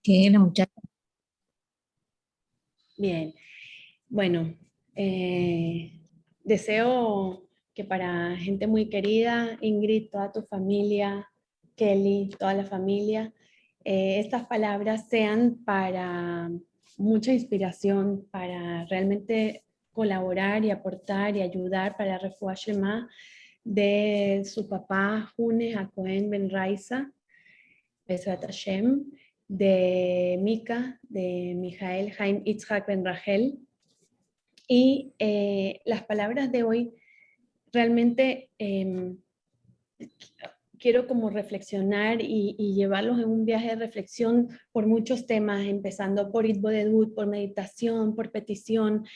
Que la muchacha, Bien, bueno, deseo que para gente muy querida, Ingrid, toda tu familia, Kelly, toda la familia, estas palabras sean para mucha inspiración, para realmente colaborar y aportar y ayudar para Refuah Shema de su papá, Junes Hakohen Ben Raisa, Besrat Hashem, de Mika, de Mijael Haim Itzhak Ben Rachel. Y las palabras de hoy realmente quiero como reflexionar y llevarlos en un viaje de reflexión por muchos temas, empezando por Itbodedut, por meditación, por petición,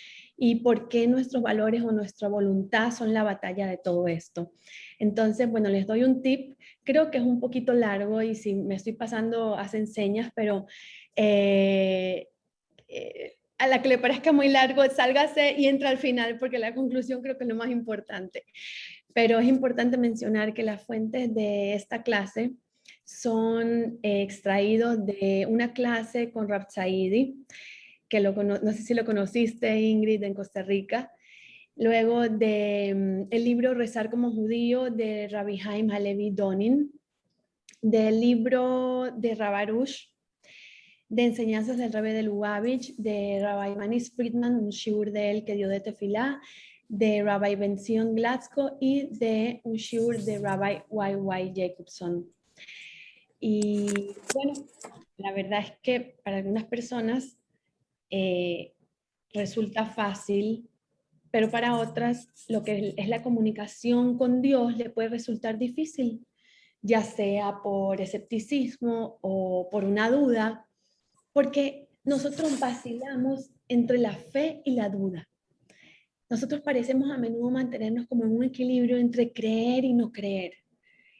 y por qué nuestros valores o nuestra voluntad son la batalla de todo esto. Entonces, bueno, les doy un tip, creo que es un poquito largo y si me estoy pasando hacen señas, pero a la que le parezca muy largo, sálgase y entra al final, porque la conclusión creo que es lo más importante. Pero es importante mencionar que las fuentes de esta clase son extraídos de una clase con Rab Saidi, que no sé si lo conociste, Ingrid, en Costa Rica. Luego de el libro Rezar como judío de Rabbi Haim Halevi Donin, del libro de Rabarush, de enseñanzas del Rebbe de Lubavitch, de Rabbi Manis Friedman, un shiur de él que dio de tefilá, de Rabbi Benzion Glatsko y de un shiur de Rabbi Y.Y. Jacobson. Y bueno, la verdad es que para algunas personas resulta fácil, pero para otras lo que es la comunicación con Dios le puede resultar difícil, ya sea por escepticismo o por una duda, porque nosotros vacilamos entre la fe y la duda. Nosotros parecemos a menudo mantenernos como en un equilibrio entre creer y no creer.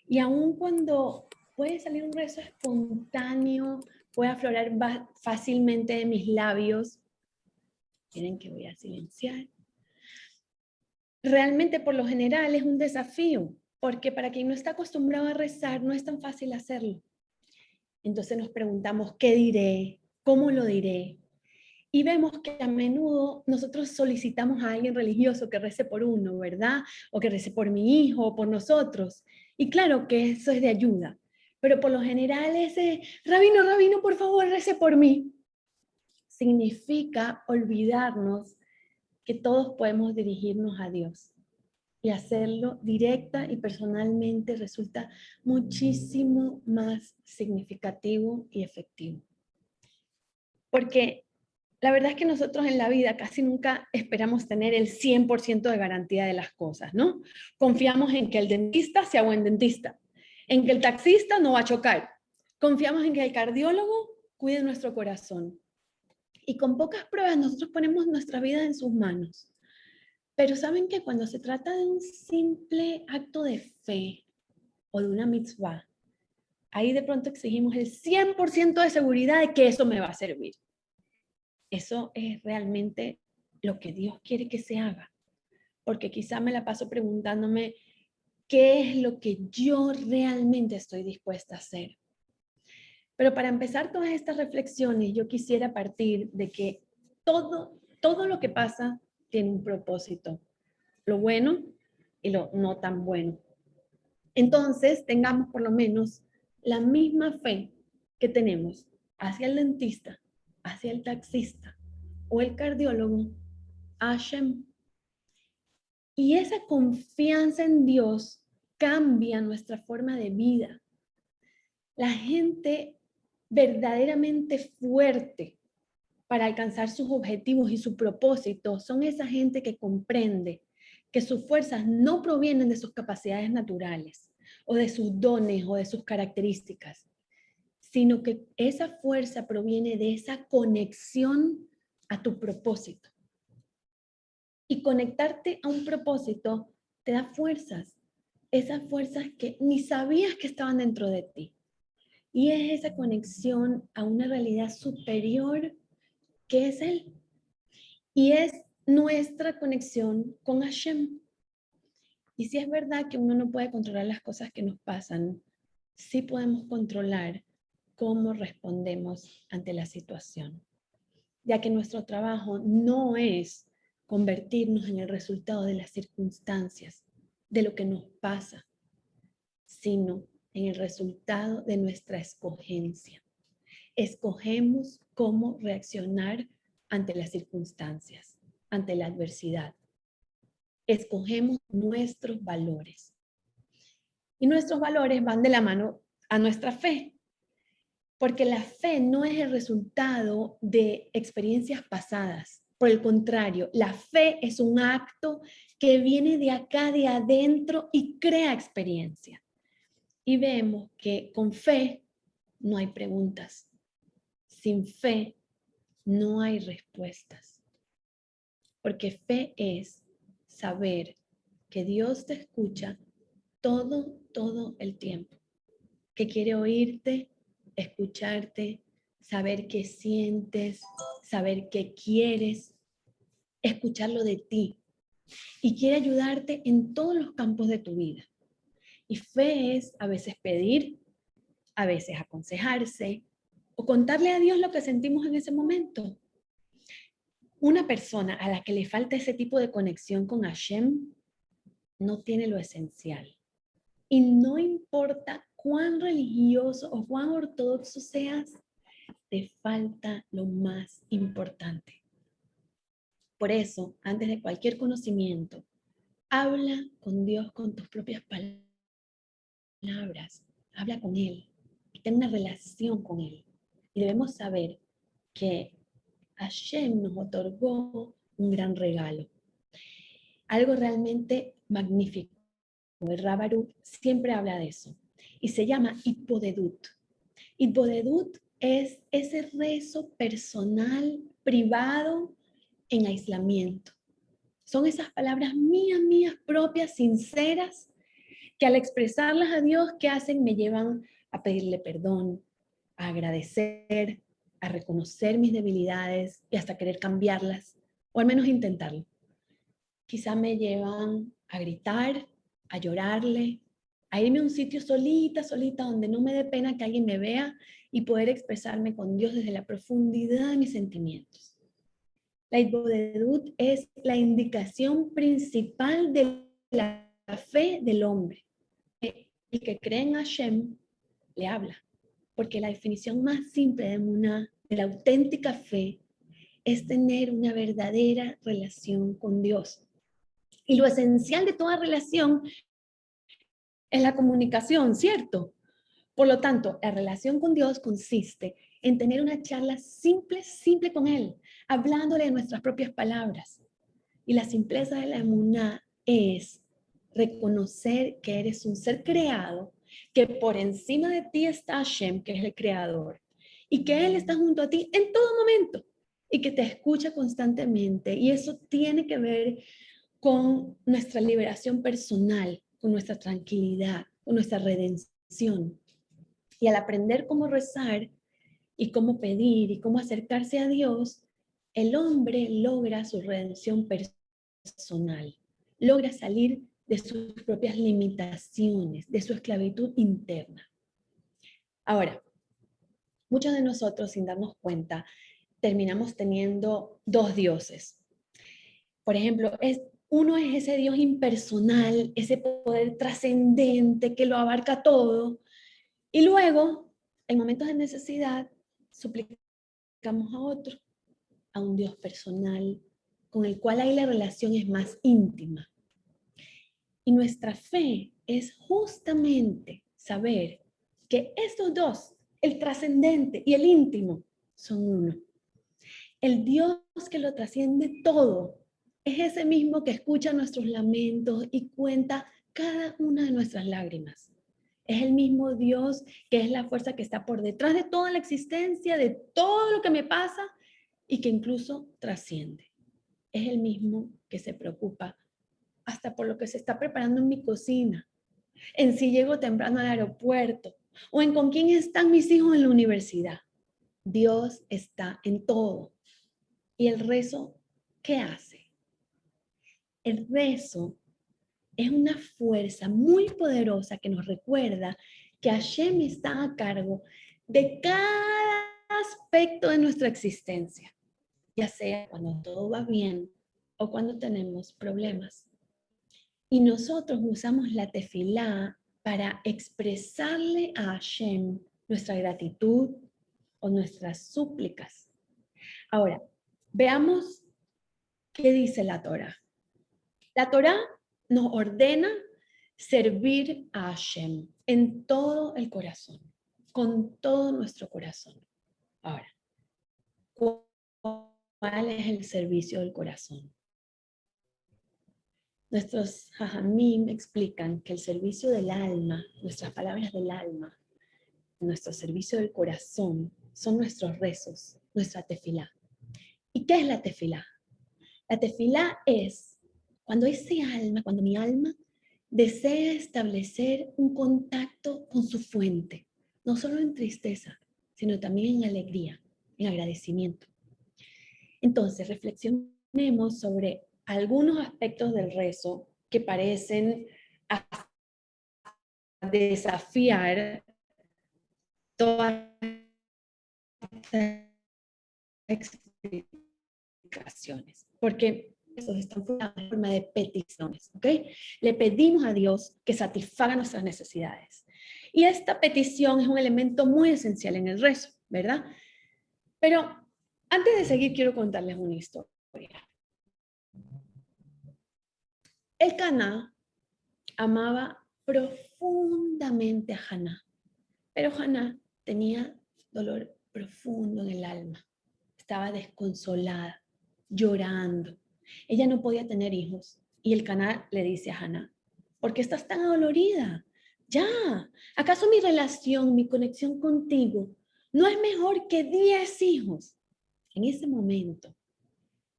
Y aun cuando puede salir un rezo espontáneo, puede aflorar fácilmente de mis labios, miren que voy a silenciar, realmente por lo general es un desafío, porque para quien no está acostumbrado a rezar no es tan fácil hacerlo. Entonces nos preguntamos, ¿qué diré? ¿Cómo lo diré? Y vemos que a menudo nosotros solicitamos a alguien religioso que rece por uno, ¿verdad? O que rece por mi hijo o por nosotros. Y claro que eso es de ayuda, pero por lo general ese, rabino, rabino, por favor, rece por mí, significa olvidarnos que todos podemos dirigirnos a Dios. Y hacerlo directa y personalmente resulta muchísimo más significativo y efectivo. Porque la verdad es que nosotros en la vida casi nunca esperamos tener el 100% de garantía de las cosas, ¿no? Confiamos en que el dentista sea buen dentista, en que el taxista no va a chocar. Confiamos en que el cardiólogo cuide nuestro corazón. Y con pocas pruebas nosotros ponemos nuestra vida en sus manos. Pero saben que cuando se trata de un simple acto de fe o de una mitzvah, ahí de pronto exigimos el 100% de seguridad de que eso me va a servir. Eso es realmente lo que Dios quiere que se haga. Porque quizá me la paso preguntándome qué es lo que yo realmente estoy dispuesta a hacer. Pero para empezar todas estas reflexiones, yo quisiera partir de que todo lo que pasa tiene un propósito, lo bueno y lo no tan bueno. Entonces, tengamos por lo menos la misma fe que tenemos hacia el dentista, hacia el taxista o el cardiólogo, a Hashem. Y esa confianza en Dios cambia nuestra forma de vida. La gente verdaderamente fuerte para alcanzar sus objetivos y su propósito son esa gente que comprende que sus fuerzas no provienen de sus capacidades naturales o de sus dones o de sus características, sino que esa fuerza proviene de esa conexión a tu propósito. Y conectarte a un propósito te da fuerzas, esas fuerzas que ni sabías que estaban dentro de ti. Y es esa conexión a una realidad superior que es Él. Y es nuestra conexión con Hashem. Y si es verdad que uno no puede controlar las cosas que nos pasan, sí podemos controlar cómo respondemos ante la situación, ya que nuestro trabajo no es convertirnos en el resultado de las circunstancias, de lo que nos pasa, sino en el resultado de nuestra escogencia. Escogemos cómo reaccionar ante las circunstancias, ante la adversidad. Escogemos nuestros valores. Y nuestros valores van de la mano a nuestra fe, porque la fe no es el resultado de experiencias pasadas. Por el contrario, la fe es un acto que viene de acá, de adentro, y crea experiencia. Y vemos que con fe no hay preguntas. Sin fe no hay respuestas. Porque fe es saber que Dios te escucha todo el tiempo. Que quiere oírte, escucharte, saber qué sientes, saber qué quieres, escucharlo de ti. Y quiere ayudarte en todos los campos de tu vida. Y fe es a veces pedir, a veces aconsejarse o contarle a Dios lo que sentimos en ese momento. Una persona a la que le falta ese tipo de conexión con Hashem no tiene lo esencial. Y no importa cuán religioso o cuán ortodoxo seas, te falta lo más importante. Por eso, antes de cualquier conocimiento, habla con Dios con tus propias palabras. Habla con Él. Ten una relación con Él. Y debemos saber que Hashem nos otorgó un gran regalo. Algo realmente magnífico. El Rav Aruch siempre habla de eso. Y se llama Hitbodedut. Hitbodedut es ese rezo personal, privado, en aislamiento. Son esas palabras mías propias, sinceras, que al expresarlas a Dios, ¿qué hacen? Me llevan a pedirle perdón, a agradecer, a reconocer mis debilidades y hasta querer cambiarlas, o al menos intentarlo. Quizá me llevan a gritar, a llorarle, a irme a un sitio solita, donde no me dé pena que alguien me vea y poder expresarme con Dios desde la profundidad de mis sentimientos. La Hitbodedut es la indicación principal de la fe del hombre. El que cree en Hashem le habla, porque la definición más simple de Emuná, de la auténtica fe, es tener una verdadera relación con Dios. Y lo esencial de toda relación es la comunicación, ¿cierto? Por lo tanto, la relación con Dios consiste en tener una charla simple con Él, hablándole de nuestras propias palabras. Y la simpleza de la emuná es reconocer que eres un ser creado, que por encima de ti está Hashem, que es el creador, y que Él está junto a ti en todo momento, y que te escucha constantemente. Y eso tiene que ver con nuestra liberación personal, con nuestra tranquilidad, con nuestra redención. Y al aprender cómo rezar y cómo pedir y cómo acercarse a Dios, el hombre logra su redención personal, logra salir de sus propias limitaciones, de su esclavitud interna. Ahora, muchos de nosotros, sin darnos cuenta, terminamos teniendo dos dioses. Por ejemplo, uno es ese Dios impersonal, ese poder trascendente que lo abarca todo, y luego, en momentos de necesidad, suplicamos a otro, a un Dios personal, con el cual ahí la relación es más íntima. Y nuestra fe es justamente saber que estos dos, el trascendente y el íntimo, son uno. El Dios que lo trasciende todo es ese mismo que escucha nuestros lamentos y cuenta cada una de nuestras lágrimas. Es el mismo Dios que es la fuerza que está por detrás de toda la existencia, de todo lo que me pasa y que incluso trasciende. Es el mismo que se preocupa hasta por lo que se está preparando en mi cocina, en si llego temprano al aeropuerto o en con quién están mis hijos en la universidad. Dios está en todo. ¿Y el rezo qué hace? El rezo es una fuerza muy poderosa que nos recuerda que Hashem está a cargo de cada aspecto de nuestra existencia, ya sea cuando todo va bien o cuando tenemos problemas. Y nosotros usamos la tefilá para expresarle a Hashem nuestra gratitud o nuestras súplicas. Ahora, veamos qué dice la Torá. La Torá nos ordena servir a Hashem en todo el corazón, con todo nuestro corazón. Ahora, ¿cuál es el servicio del corazón? Nuestros jajamim explican que el servicio del alma, nuestras palabras del alma, nuestro servicio del corazón, son nuestros rezos, nuestra tefilá. ¿Y qué es la tefilá? La tefilá es cuando ese alma, cuando mi alma desea establecer un contacto con su fuente, no solo en tristeza, sino también en alegría, en agradecimiento. Entonces, reflexionemos sobre algunos aspectos del rezo que parecen desafiar todas estas explicaciones, porque esos están en forma de peticiones, ¿ok? Le pedimos a Dios que satisfaga nuestras necesidades. Y esta petición es un elemento muy esencial en el rezo, ¿verdad? Pero antes de seguir, quiero contarles una historia. El Caná amaba profundamente a Haná, pero Haná tenía dolor profundo en el alma. Estaba desconsolada, llorando. Ella no podía tener hijos. Y el Caná le dice a Haná, ¿por qué estás tan adolorida? Ya, ¿acaso mi relación, mi conexión contigo no es mejor que 10 hijos? En ese momento,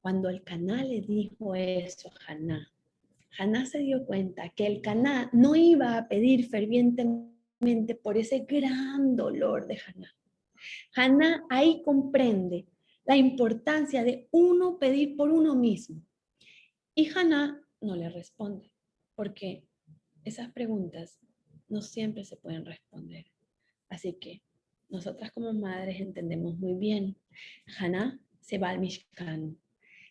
cuando el Caná le dijo eso a Haná, Haná se dio cuenta que el Caná no iba a pedir fervientemente por ese gran dolor de Haná. Haná ahí comprende la importancia de uno pedir por uno mismo. Y Haná no le responde, porque esas preguntas no siempre se pueden responder. Así que nosotras como madres entendemos muy bien. Haná se va al Mishkan.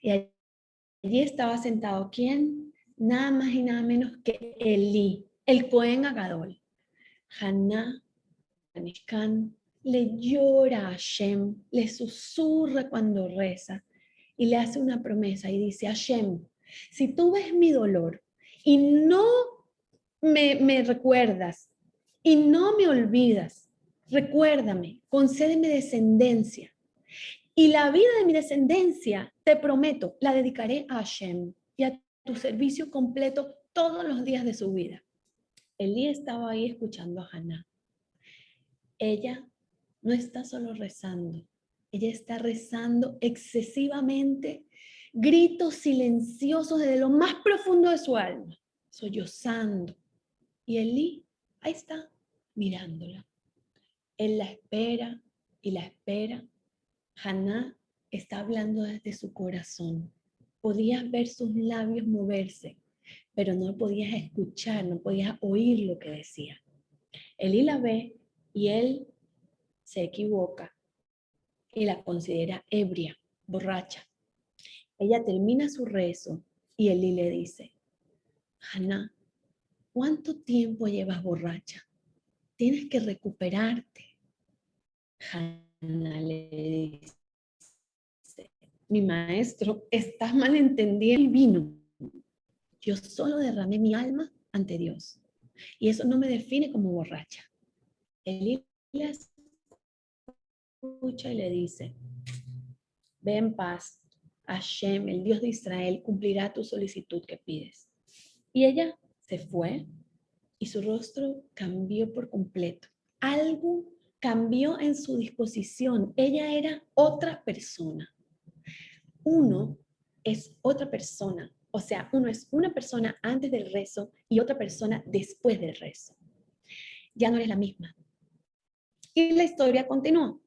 Y allí estaba sentado, ¿quién? Nada más y nada menos que Elí, el Cohen Agadol. Haná, al Mishkan, le llora a Hashem, le susurra cuando reza y le hace una promesa y dice, Hashem, si tú ves mi dolor y no me recuerdas y no me olvidas, recuérdame, concédeme descendencia. Y la vida de mi descendencia, te prometo, la dedicaré a Hashem y a tu servicio completo todos los días de su vida. Elí estaba ahí escuchando a Haná. Ella no está solo rezando, ella está rezando excesivamente, gritos silenciosos desde lo más profundo de su alma, sollozando. Y Elí, ahí está, mirándola. Él la espera y la espera. Haná está hablando desde su corazón. Podías ver sus labios moverse, pero no podías escuchar, no podías oír lo que decía. Elí la ve y él se equivoca y la considera ebria, borracha. Ella termina su rezo y Elí le dice, Haná, ¿cuánto tiempo llevas borracha? Tienes que recuperarte. Haná le dice, mi maestro, estás malentendiendo el vino. Yo solo derramé mi alma ante Dios. Y eso no me define como borracha. Elí la escucha y le dice, ve en paz, Hashem, el Dios de Israel, cumplirá tu solicitud que pides. Y ella se fue y su rostro cambió por completo. Algo cambió en su disposición. Ella era otra persona. Uno es otra persona. O sea, uno es una persona antes del rezo y otra persona después del rezo. Ya no eres la misma. Y la historia continúa.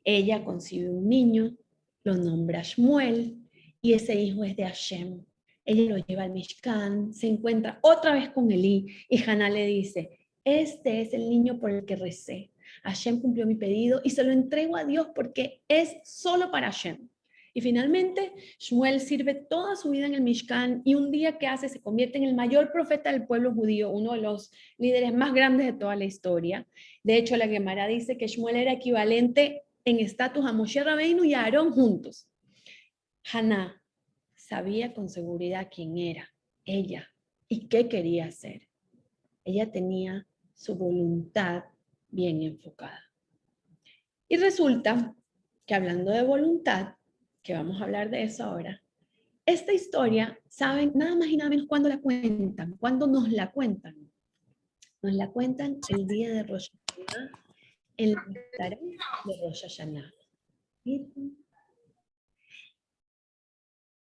Ella concibe un niño, lo nombra Shmuel, y ese hijo es de Hashem. Ella lo lleva al Mishkan, se encuentra otra vez con Elí, y Haná le dice, este es el niño por el que recé. Hashem cumplió mi pedido y se lo entrego a Dios porque es solo para Hashem. Y finalmente, Shmuel sirve toda su vida en el Mishkan y un día que hace se convierte en el mayor profeta del pueblo judío, uno de los líderes más grandes de toda la historia. De hecho, la Gemara dice que Shmuel era equivalente en estatus a Moshe Rabbeinu y a Aarón juntos. Haná sabía con seguridad quién era ella y qué quería hacer. Ella tenía su voluntad bien enfocada. Y resulta que hablando de voluntad, que vamos a hablar de eso ahora, esta historia, ¿saben? Nada más y nada menos cuándo la cuentan, cuándo nos la cuentan. Nos la cuentan el día de Rosh Hashanah, en la Haftarah de Rosh Hashanah.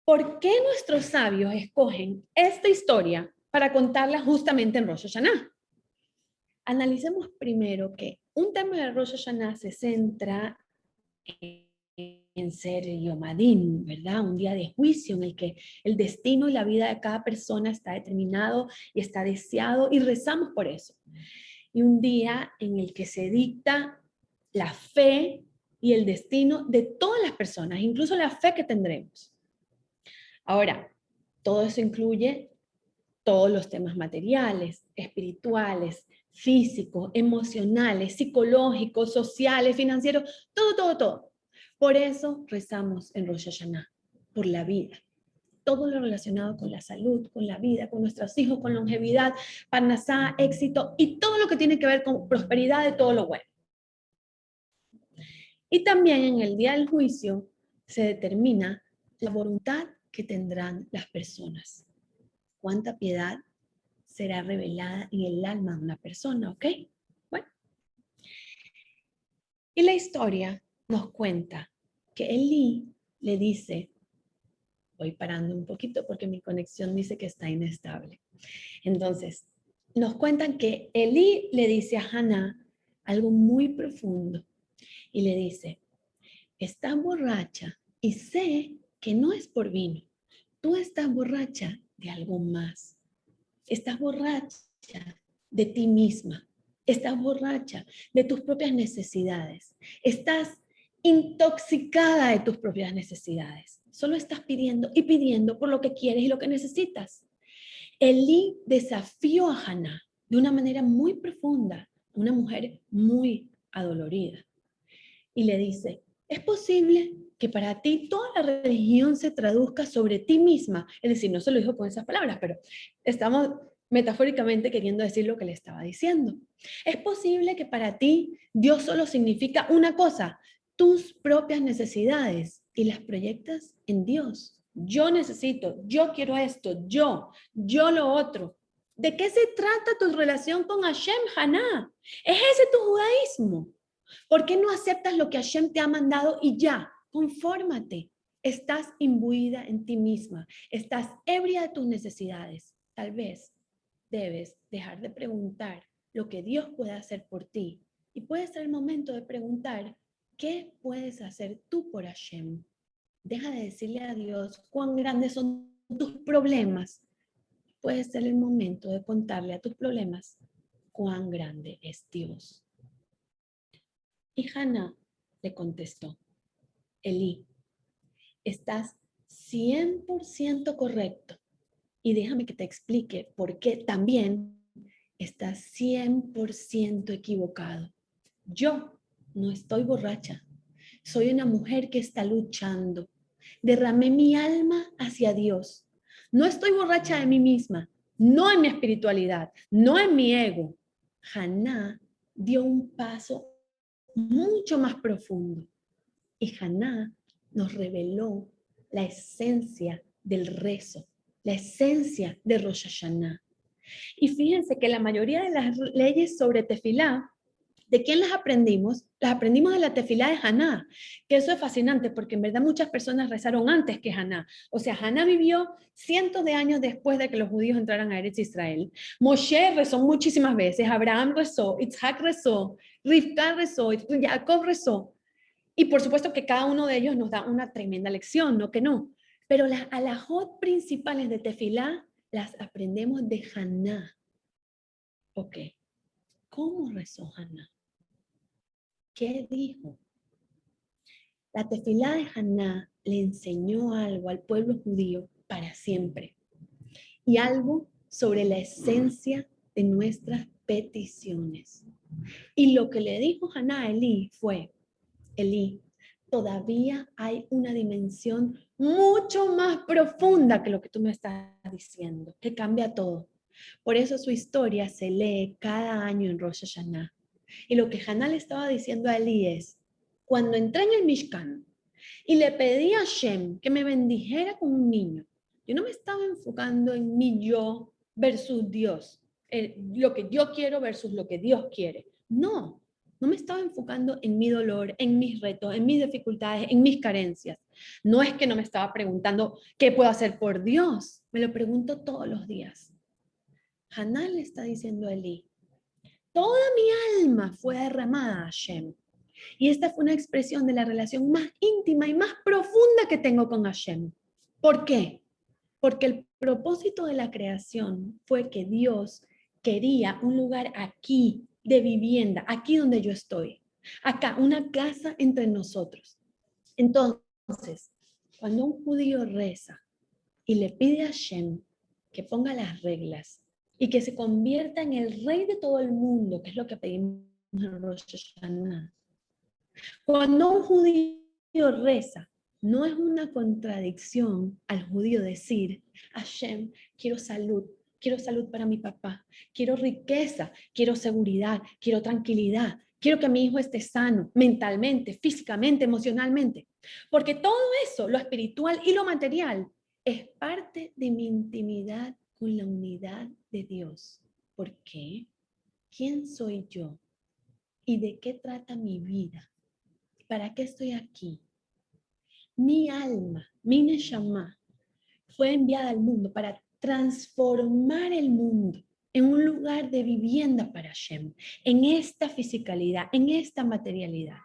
¿Por qué nuestros sabios escogen esta historia para contarla justamente en Rosh Hashanah? Analicemos primero que un tema de Rosh Hashanah se centra en ser Yom Adin, ¿verdad? Un día de juicio en el que el destino y la vida de cada persona está determinado y está deseado y rezamos por eso. Y un día en el que se dicta la fe y el destino de todas las personas, incluso la fe que tendremos. Ahora, todo eso incluye todos los temas materiales, espirituales, físicos, emocionales, psicológicos, sociales, financieros, todo. Por eso rezamos en Rosh Hashanah, por la vida. Todo lo relacionado con la salud, con la vida, con nuestros hijos, con longevidad, parnasá, éxito y todo lo que tiene que ver con prosperidad de todo lo bueno. Y también en el día del juicio se determina la voluntad que tendrán las personas. Cuánta piedad será revelada en el alma de una persona, ¿ok? Bueno. Y la historia nos cuenta que Elí le dice, voy parando un poquito porque mi conexión dice que está inestable. Entonces, nos cuentan que Elí le dice a Haná algo muy profundo y le dice, estás borracha y sé que no es por vino. Tú estás borracha de algo más. Estás borracha de ti misma. Estás borracha de tus propias necesidades. Estás intoxicada de tus propias necesidades. Solo estás pidiendo y pidiendo por lo que quieres y lo que necesitas. Elí desafió a Haná de una manera muy profunda, una mujer muy adolorida. Y le dice, ¿es posible que para ti toda la religión se traduzca sobre ti misma? Es decir, no se lo dijo con esas palabras, pero estamos metafóricamente queriendo decir lo que le estaba diciendo. ¿Es posible que para ti Dios solo significa una cosa, tus propias necesidades, y las proyectas en Dios? Yo necesito, yo quiero esto, yo lo otro. ¿De qué se trata tu relación con Hashem, Haná? ¿Es ese tu judaísmo? ¿Por qué no aceptas lo que Hashem te ha mandado y ya? Confórmate. Estás imbuida en ti misma. Estás ebria de tus necesidades. Tal vez debes dejar de preguntar lo que Dios puede hacer por ti. Y puede ser el momento de preguntar, ¿qué puedes hacer tú por Hashem? Deja de decirle a Dios cuán grandes son tus problemas. Puede ser el momento de contarle a tus problemas cuán grande es Dios. Y Haná le contestó, Elí, estás 100% correcto. Y déjame que te explique por qué también estás 100% equivocado. Yo no estoy borracha. Soy una mujer que está luchando. Derramé mi alma hacia Dios. No estoy borracha de mí misma, no en mi espiritualidad, no en mi ego. Haná dio un paso mucho más profundo. Y Haná nos reveló la esencia del rezo, la esencia de Rosh Hashanah. Y fíjense que la mayoría de las leyes sobre tefilá, ¿de quién las aprendimos? Las aprendimos de la tefilá de Haná, que eso es fascinante porque en verdad muchas personas rezaron antes que Haná. O sea, Haná vivió cientos de años después de que los judíos entraran a Eretz Israel. Moshe rezó muchísimas veces, Abraham rezó, Isaac rezó, Rivka rezó, Jacob rezó. Y por supuesto que cada uno de ellos nos da una tremenda lección, ¿no? Que no. Pero las alajot principales de tefilá las aprendemos de Haná. Ok, ¿cómo rezó Haná? ¿Qué dijo? La tefilá de Haná le enseñó algo al pueblo judío para siempre y algo sobre la esencia de nuestras peticiones. Y lo que le dijo Haná a Elí fue, Elí, todavía hay una dimensión mucho más profunda que lo que tú me estás diciendo, que cambia todo. Por eso su historia se lee cada año en Rosh Hashanah. Y lo que Haná le estaba diciendo a Elí es, cuando entré en el Mishkan y le pedí a Shem que me bendijera con un niño, yo no me estaba enfocando en mi yo versus Dios, lo que yo quiero versus lo que Dios quiere. No, no me estaba enfocando en mi dolor, en mis retos, en mis dificultades, en mis carencias. No es que no me estaba preguntando qué puedo hacer por Dios, me lo pregunto todos los días. Haná le está diciendo a Elí, toda mi alma fue derramada a Hashem. Y esta fue una expresión de la relación más íntima y más profunda que tengo con Hashem. ¿Por qué? Porque el propósito de la creación fue que Dios quería un lugar aquí de vivienda, aquí donde yo estoy. Acá, una casa entre nosotros. Entonces, cuando un judío reza y le pide a Hashem que ponga las reglas y que se convierta en el rey de todo el mundo, que es lo que pedimos en Rosh Hashanah, cuando un judío reza, no es una contradicción al judío decir, Hashem, quiero salud para mi papá, quiero riqueza, quiero seguridad, quiero tranquilidad, quiero que mi hijo esté sano mentalmente, físicamente, emocionalmente. Porque todo eso, lo espiritual y lo material, es parte de mi intimidad con la unidad de Dios. ¿Por qué? ¿Quién soy yo? ¿Y de qué trata mi vida? ¿Para qué estoy aquí? Mi alma, mi neshama, fue enviada al mundo para transformar el mundo en un lugar de vivienda para Hashem, en esta fisicalidad, en esta materialidad.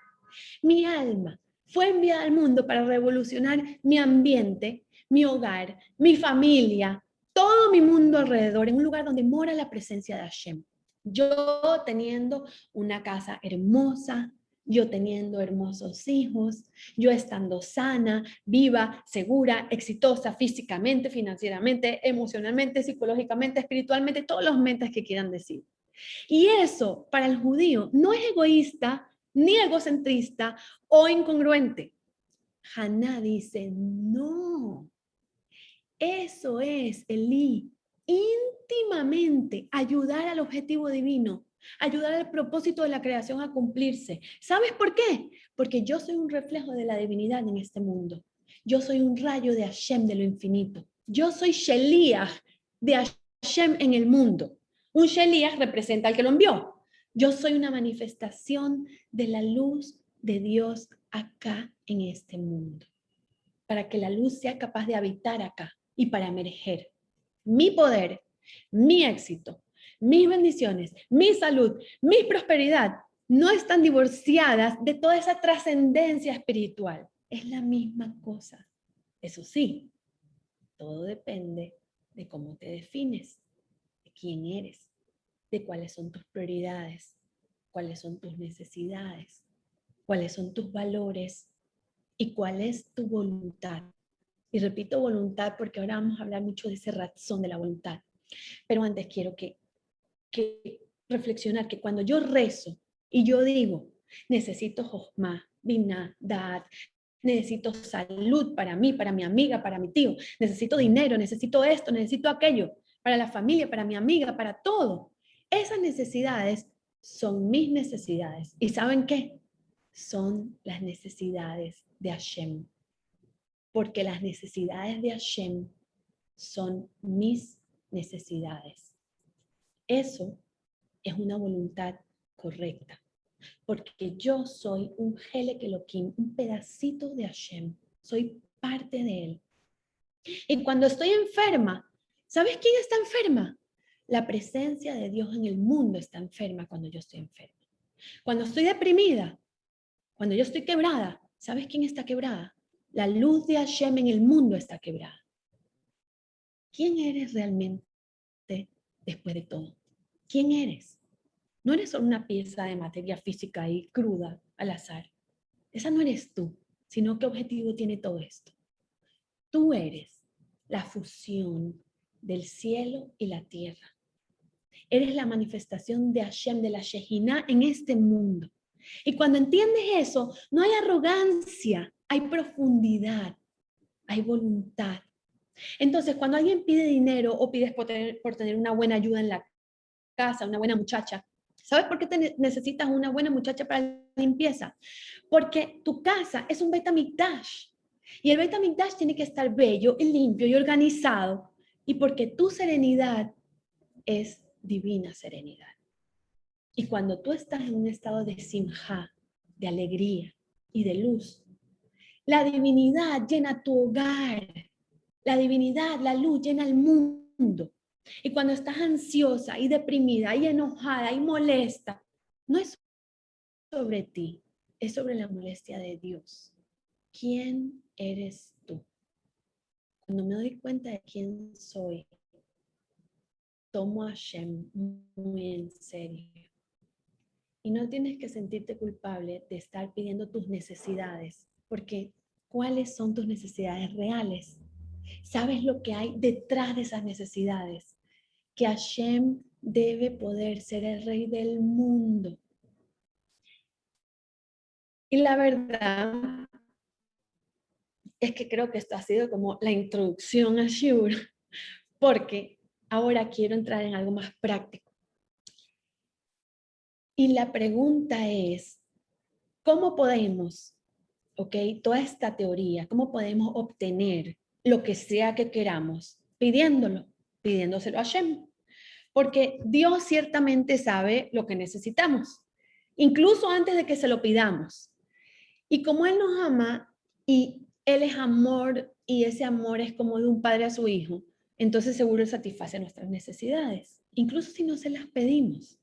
Mi alma fue enviada al mundo para revolucionar mi ambiente, mi hogar, mi familia, todo mi mundo alrededor, en un lugar donde mora la presencia de Hashem. Yo teniendo una casa hermosa, yo teniendo hermosos hijos, yo estando sana, viva, segura, exitosa físicamente, financieramente, emocionalmente, psicológicamente, espiritualmente, todos los mentes que quieran decir. Y eso para el judío no es egoísta, ni egocentrista o incongruente. Haná dice, no, eso es, Elí, íntimamente ayudar al objetivo divino, ayudar al propósito de la creación a cumplirse. ¿Sabes por qué? Porque yo soy un reflejo de la divinidad en este mundo. Yo soy un rayo de Hashem de lo infinito. Yo soy Sheliach de Hashem en el mundo. Un Sheliach representa al que lo envió. Yo soy una manifestación de la luz de Dios acá en este mundo, para que la luz sea capaz de habitar acá y para emerger. Mi poder, mi éxito, mis bendiciones, mi salud, mi prosperidad no están divorciadas de toda esa trascendencia espiritual. Es la misma cosa. Eso sí, todo depende de cómo te defines, de quién eres, de cuáles son tus prioridades, cuáles son tus necesidades, cuáles son tus valores y cuál es tu voluntad. Y repito voluntad porque ahora vamos a hablar mucho de esa razón de la voluntad. Pero antes quiero que reflexionar que cuando yo rezo y yo digo, necesito Jochma, Binah, Da'at, necesito salud para mí, para mi amiga, para mi tío, necesito dinero, necesito esto, necesito aquello, para la familia, para mi amiga, para todo. Esas necesidades son mis necesidades. ¿Y saben qué? Son las necesidades de Hashem. Porque las necesidades de Hashem son mis necesidades. Eso es una voluntad correcta, porque yo soy un Helek Elohim, un pedacito de Hashem, soy parte de él. Y cuando estoy enferma, ¿sabes quién está enferma? La presencia de Dios en el mundo está enferma cuando yo estoy enferma. Cuando estoy deprimida, cuando yo estoy quebrada, ¿sabes quién está quebrada? La luz de Hashem en el mundo está quebrada. ¿Quién eres realmente después de todo? ¿Quién eres? No eres solo una pieza de materia física ahí cruda, al azar. Esa no eres tú, sino qué objetivo tiene todo esto. Tú eres la fusión del cielo y la tierra. Eres la manifestación de Hashem, de la Shejinah en este mundo. Y cuando entiendes eso, no hay arrogancia, hay profundidad, hay voluntad. Entonces, cuando alguien pide dinero o pides por tener una buena ayuda en la casa, una buena muchacha, ¿sabes por qué necesitas una buena muchacha para la limpieza? Porque tu casa es un Beit HaMikdash. Y el Beit HaMikdash tiene que estar bello y limpio y organizado. Y porque tu serenidad es divina serenidad. Y cuando tú estás en un estado de simja, de alegría y de luz, la divinidad llena tu hogar. La divinidad, la luz llena el mundo. Y cuando estás ansiosa y deprimida y enojada y molesta, no es sobre ti, es sobre la molestia de Dios. ¿Quién eres tú? Cuando me doy cuenta de quién soy, tomo a Hashem muy en serio. Y no tienes que sentirte culpable de estar pidiendo tus necesidades, porque ¿cuáles son tus necesidades reales? ¿Sabes lo que hay detrás de esas necesidades? Que Hashem debe poder ser el rey del mundo. Y la verdad es que creo que esto ha sido como la introducción a Shiur, porque ahora quiero entrar en algo más práctico. Y la pregunta es, ¿cómo podemos, toda esta teoría, cómo podemos obtener lo que sea que queramos? Pidiéndoselo a Hashem. Porque Dios ciertamente sabe lo que necesitamos, incluso antes de que se lo pidamos. Y como Él nos ama y Él es amor y ese amor es como de un padre a su hijo, entonces seguro Él satisface nuestras necesidades, incluso si no se las pedimos.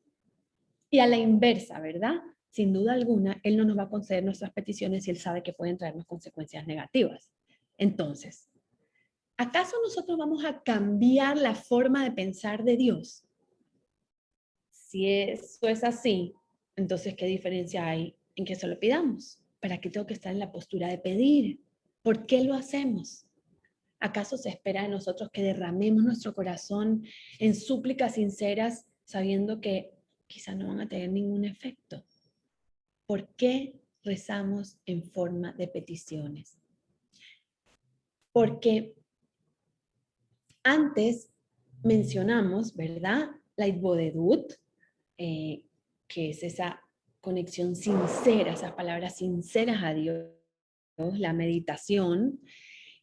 Y a la inversa, ¿verdad? Sin duda alguna, Él no nos va a conceder nuestras peticiones si Él sabe que pueden traernos consecuencias negativas. Entonces, ¿acaso nosotros vamos a cambiar la forma de pensar de Dios? Si eso es así, entonces, ¿qué diferencia hay en que se lo pidamos? ¿Para qué tengo que estar en la postura de pedir? ¿Por qué lo hacemos? ¿Acaso se espera de nosotros que derramemos nuestro corazón en súplicas sinceras sabiendo que quizá no van a tener ningún efecto? ¿Por qué rezamos en forma de peticiones? Porque antes mencionamos, ¿verdad? La Itbodedut, que es esa conexión sincera, esas palabras sinceras a Dios, la meditación.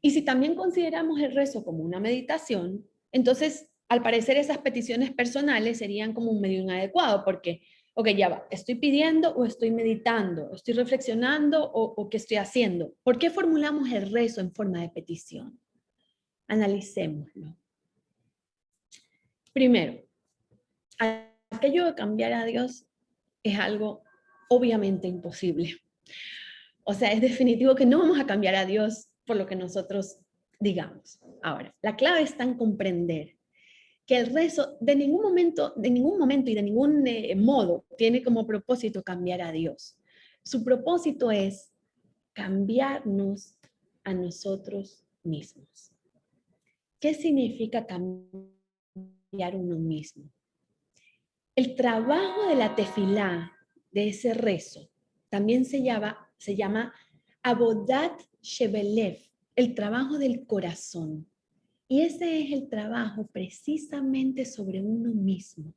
Y si también consideramos el rezo como una meditación, entonces, al parecer, esas peticiones personales serían como un medio inadecuado, porque, ok, ya va, ¿estoy pidiendo o estoy meditando? ¿Estoy reflexionando o qué estoy haciendo? ¿Por qué formulamos el rezo en forma de petición? Analicémoslo. Primero, aquello de cambiar a Dios es algo obviamente imposible. O sea, es definitivo que no vamos a cambiar a Dios por lo que nosotros digamos. Ahora, la clave está en comprender que el rezo de ningún momento y de ningún modo tiene como propósito cambiar a Dios. Su propósito es cambiarnos a nosotros mismos. ¿Qué significa cambiar uno mismo? El trabajo de la tefilá, de ese rezo, también se llama Abodat Shebelev, el trabajo del corazón. Y ese es el trabajo precisamente sobre uno mismo.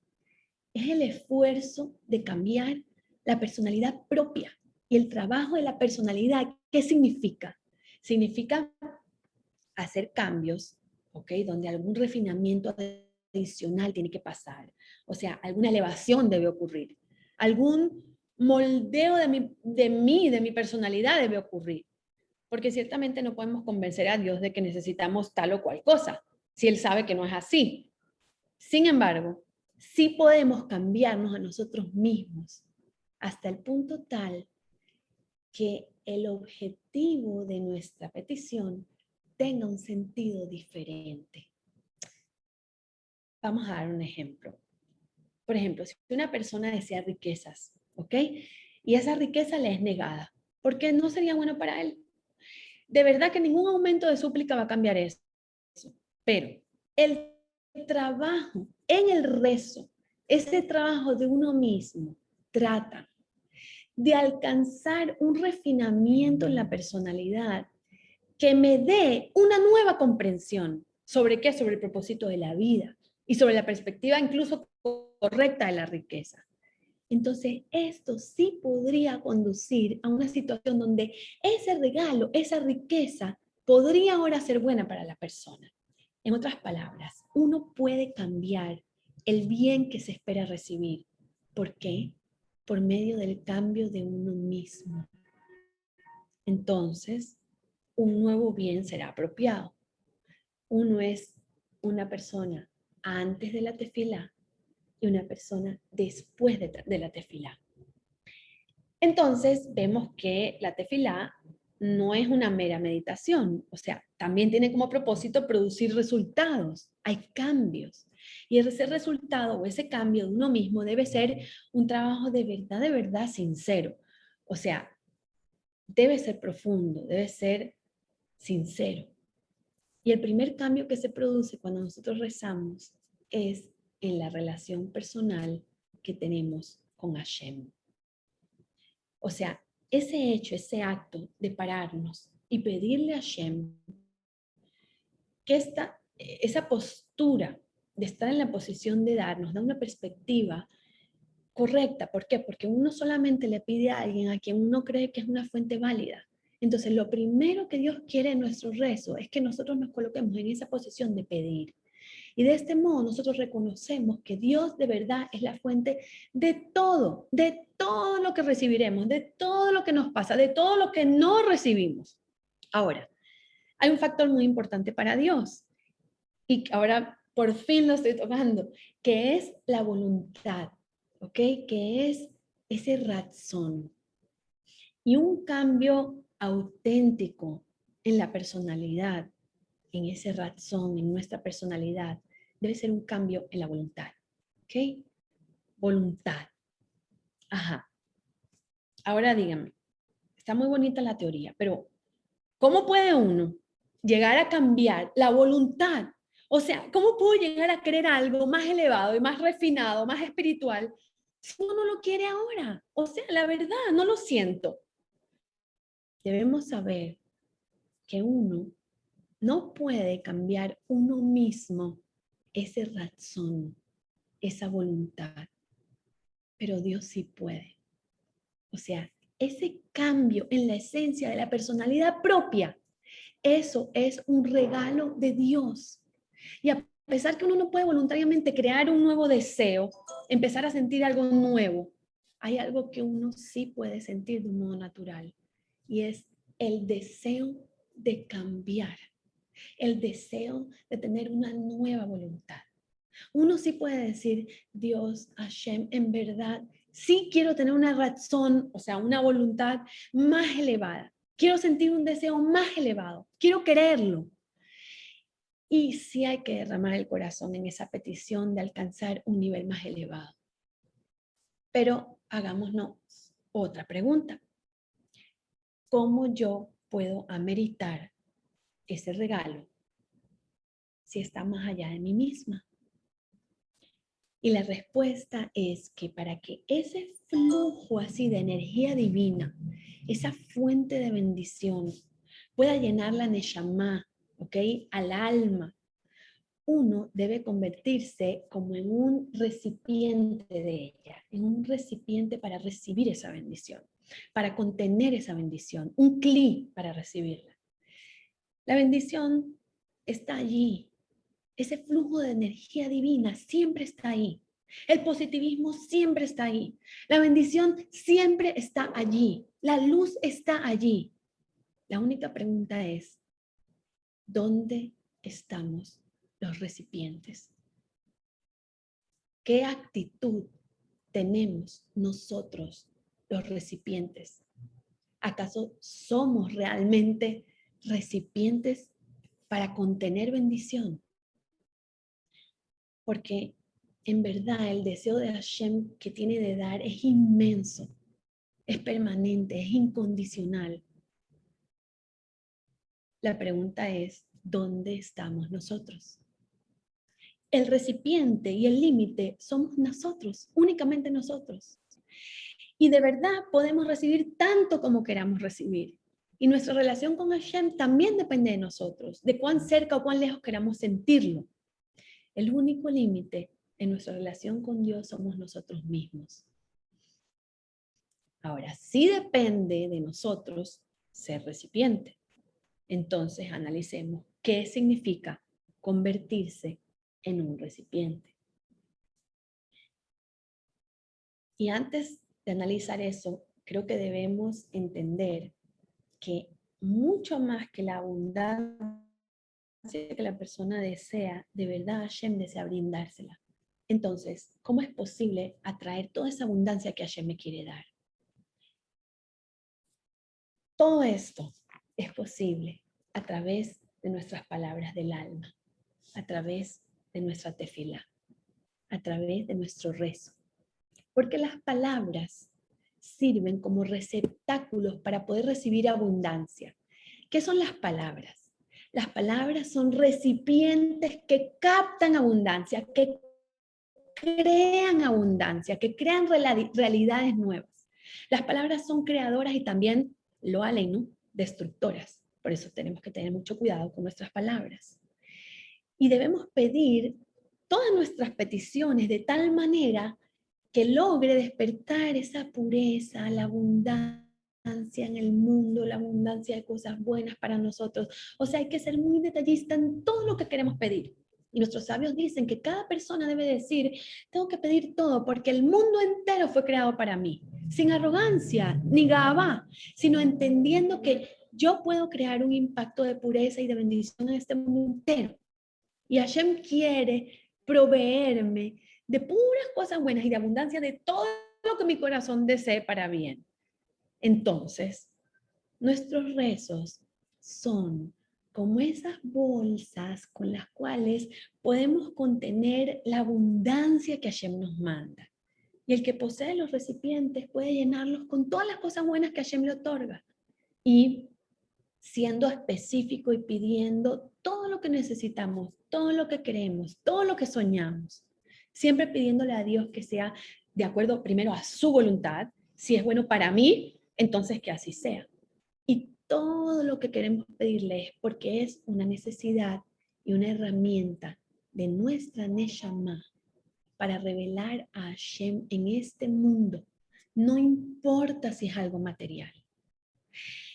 Es el esfuerzo de cambiar la personalidad propia. Y el trabajo de la personalidad, ¿qué significa? Significa hacer cambios, ¿ok? Donde algún refinamiento adicional tiene que pasar. O sea, alguna elevación debe ocurrir. Algún moldeo de mi personalidad debe ocurrir. Porque ciertamente no podemos convencer a Dios de que necesitamos tal o cual cosa, si Él sabe que no es así. Sin embargo, sí podemos cambiarnos a nosotros mismos hasta el punto tal que el objetivo de nuestra petición tenga un sentido diferente. Vamos a dar un ejemplo. Por ejemplo, si una persona desea riquezas, ¿ok? y esa riqueza le es negada, porque no sería bueno para él. De verdad que ningún aumento de súplica va a cambiar eso, pero el trabajo en el rezo, ese trabajo de uno mismo, trata de alcanzar un refinamiento en la personalidad que me dé una nueva comprensión sobre qué, sobre el propósito de la vida y sobre la perspectiva incluso correcta de la riqueza. Entonces, esto sí podría conducir a una situación donde ese regalo, esa riqueza, podría ahora ser buena para la persona. En otras palabras, uno puede cambiar el bien que se espera recibir. ¿Por qué? Por medio del cambio de uno mismo. Entonces, un nuevo bien será apropiado. Uno es una persona antes de la tefilá y una persona después de la tefilá. Entonces, vemos que la tefilá no es una mera meditación, o sea, también tiene como propósito producir resultados, hay cambios. Y ese resultado o ese cambio de uno mismo debe ser un trabajo de verdad sincero. O sea, debe ser profundo, debe ser sincero. Y el primer cambio que se produce cuando nosotros rezamos es en la relación personal que tenemos con Hashem. O sea, ese hecho, ese acto de pararnos y pedirle a Hashem que esa postura de estar en la posición de darnos, da una perspectiva correcta. ¿Por qué? Porque uno solamente le pide a alguien a quien uno cree que es una fuente válida. Entonces, lo primero que Dios quiere en nuestro rezo es que nosotros nos coloquemos en esa posición de pedir. Y de este modo nosotros reconocemos que Dios de verdad es la fuente de todo lo que recibiremos, de todo lo que nos pasa, de todo lo que no recibimos. Ahora, hay un factor muy importante para Dios y ahora por fin lo estoy tocando, que es la voluntad, ¿ok? Que es ese razón. Y un cambio auténtico en la personalidad, en ese razón, en nuestra personalidad, debe ser un cambio en la voluntad. ¿Ok? Voluntad. Ajá. Ahora díganme, está muy bonita la teoría, pero ¿cómo puede uno llegar a cambiar la voluntad? O sea, ¿cómo puedo llegar a querer algo más elevado y más refinado, más espiritual, si uno no lo quiere ahora? O sea, la verdad, no lo siento. Debemos saber que uno no puede cambiar uno mismo ese razón, esa voluntad, pero Dios sí puede. O sea, ese cambio en la esencia de la personalidad propia, eso es un regalo de Dios. Y a pesar que uno no puede voluntariamente crear un nuevo deseo, empezar a sentir algo nuevo, hay algo que uno sí puede sentir de un modo natural, y es el deseo de cambiar, el deseo de tener una nueva voluntad. Uno sí puede decir, Dios, Hashem, en verdad, sí quiero tener una razón, o sea, una voluntad más elevada. Quiero sentir un deseo más elevado. Quiero quererlo. Y sí hay que derramar el corazón en esa petición de alcanzar un nivel más elevado. Pero hagámonos otra pregunta. ¿Cómo yo puedo ameritar ese regalo si está más allá de mí misma? Y la respuesta es que para que ese flujo así de energía divina, esa fuente de bendición, pueda llenar la neshama, ¿ok? Al alma, uno debe convertirse como en un recipiente de ella, en un recipiente para recibir esa bendición, para contener esa bendición, un cli para recibirla. La bendición está allí, ese flujo de energía divina siempre está ahí. El positivismo siempre está ahí. La bendición siempre está allí. La luz está allí. La única pregunta es, ¿dónde estamos los recipientes? ¿Qué actitud tenemos nosotros, los recipientes? ¿Acaso somos realmente recipientes para contener bendición? Porque en verdad el deseo de Hashem que tiene de dar es inmenso. es permanente, es incondicional. La pregunta es, ¿dónde estamos nosotros? El recipiente y el límite somos nosotros, únicamente nosotros. Y de verdad podemos recibir tanto como queramos recibir. Y nuestra relación con Hashem también depende de nosotros, de cuán cerca o cuán lejos queramos sentirlo. El único límite en nuestra relación con Dios somos nosotros mismos. Ahora, sí depende de nosotros ser recipiente. Entonces, analicemos qué significa convertirse en un recipiente. Y antes de analizar eso, creo que debemos entender que mucho más que la abundancia que la persona desea, de verdad Hashem desea brindársela. Entonces, ¿cómo es posible atraer toda esa abundancia que Hashem me quiere dar? Todo esto es posible a través de nuestras palabras del alma, a través de nuestra tefilá, a través de nuestro rezo. Porque las palabras sirven como receptáculos para poder recibir abundancia. ¿Qué son las palabras? Las palabras son recipientes que captan abundancia, que crean abundancia, que crean realidades nuevas. Las palabras son creadoras y también, lo aleno, destructoras. Por eso tenemos que tener mucho cuidado con nuestras palabras. Y debemos pedir todas nuestras peticiones de tal manera que logre despertar esa pureza, la abundancia en el mundo, la abundancia de cosas buenas para nosotros. O sea, hay que ser muy detallista en todo lo que queremos pedir. Y nuestros sabios dicen que cada persona debe decir, tengo que pedir todo porque el mundo entero fue creado para mí, sin arrogancia ni gabá, sino entendiendo que yo puedo crear un impacto de pureza y de bendición en este mundo entero. Y Hashem quiere proveerme de puras cosas buenas y de abundancia de todo lo que mi corazón desee para bien. Entonces, nuestros rezos son como esas bolsas con las cuales podemos contener la abundancia que Hashem nos manda. Y el que posee los recipientes puede llenarlos con todas las cosas buenas que Hashem le otorga. Y siendo específico y pidiendo todo lo que necesitamos, todo lo que queremos, todo lo que soñamos. Siempre pidiéndole a Dios que sea de acuerdo primero a su voluntad. Si es bueno para mí, entonces que así sea. Y todo lo que queremos pedirle es porque es una necesidad y una herramienta de nuestra Neshama para revelar a Hashem en este mundo. No importa si es algo material.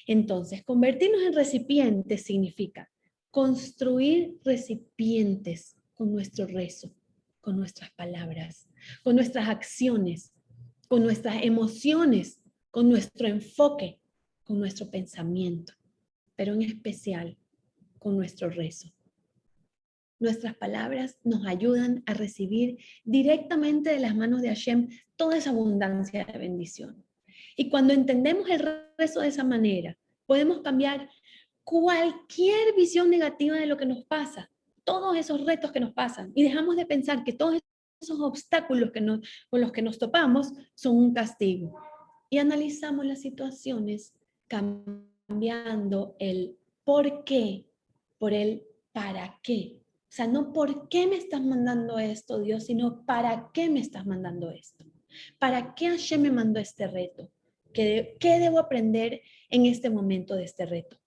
Entonces, convertirnos en recipientes significa construir recipientes con nuestro rezo, con nuestras palabras, con nuestras acciones, con nuestras emociones, con nuestro enfoque, con nuestro pensamiento, pero en especial con nuestro rezo. Nuestras palabras nos ayudan a recibir directamente de las manos de Hashem toda esa abundancia de bendición. Y cuando entendemos el rezo de esa manera, podemos cambiar cualquier visión negativa de lo que nos pasa, todos esos retos que nos pasan, y dejamos de pensar que todos esos obstáculos con los que nos topamos son un castigo. Y analizamos las situaciones cambiando el por qué por el para qué. O sea, no por qué me estás mandando esto, Dios, sino para qué me estás mandando esto. ¿Para qué Hashem me mandó este reto? ¿Qué debo aprender en este momento de este reto?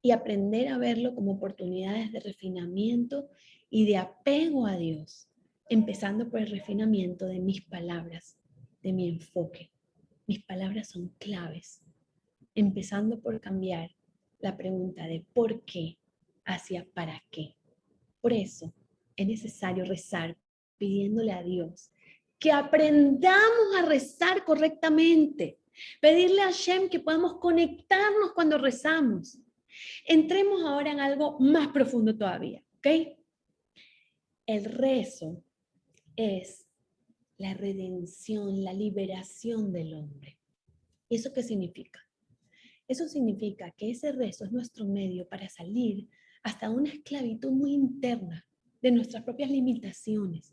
Y aprender a verlo como oportunidades de refinamiento y de apego a Dios, empezando por el refinamiento de mis palabras, de mi enfoque. Mis palabras son claves, empezando por cambiar la pregunta de por qué hacia para qué. Por eso es necesario rezar pidiéndole a Dios que aprendamos a rezar correctamente. Pedirle a Hashem que podamos conectarnos cuando rezamos. Entremos ahora en algo más profundo todavía, ¿ok? El rezo es la redención, la liberación del hombre. ¿Y eso qué significa? Eso significa que ese rezo es nuestro medio para salir hasta una esclavitud muy interna de nuestras propias limitaciones.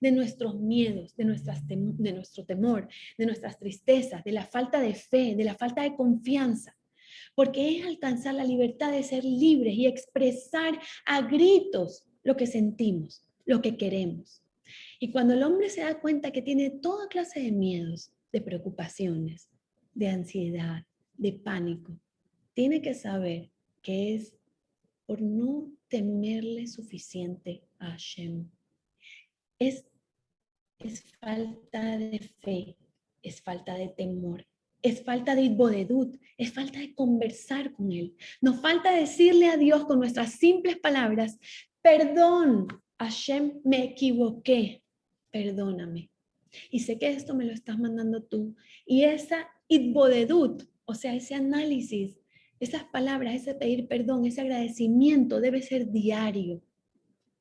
de nuestros miedos, de nuestro temor, de nuestras tristezas, de la falta de fe, de la falta de confianza. Porque es alcanzar la libertad de ser libres y expresar a gritos lo que sentimos, lo que queremos. Y cuando el hombre se da cuenta que tiene toda clase de miedos, de preocupaciones, de ansiedad, de pánico, tiene que saber que es por no temerle suficiente a Hashem. Es falta de fe, es falta de temor, es falta de itbodedut, es falta de conversar con Él. Nos falta decirle a Dios con nuestras simples palabras, perdón, Hashem, me equivoqué, perdóname. Y sé que esto me lo estás mandando tú. Y esa itbodedut, o sea, ese análisis, esas palabras, ese pedir perdón, ese agradecimiento debe ser diario.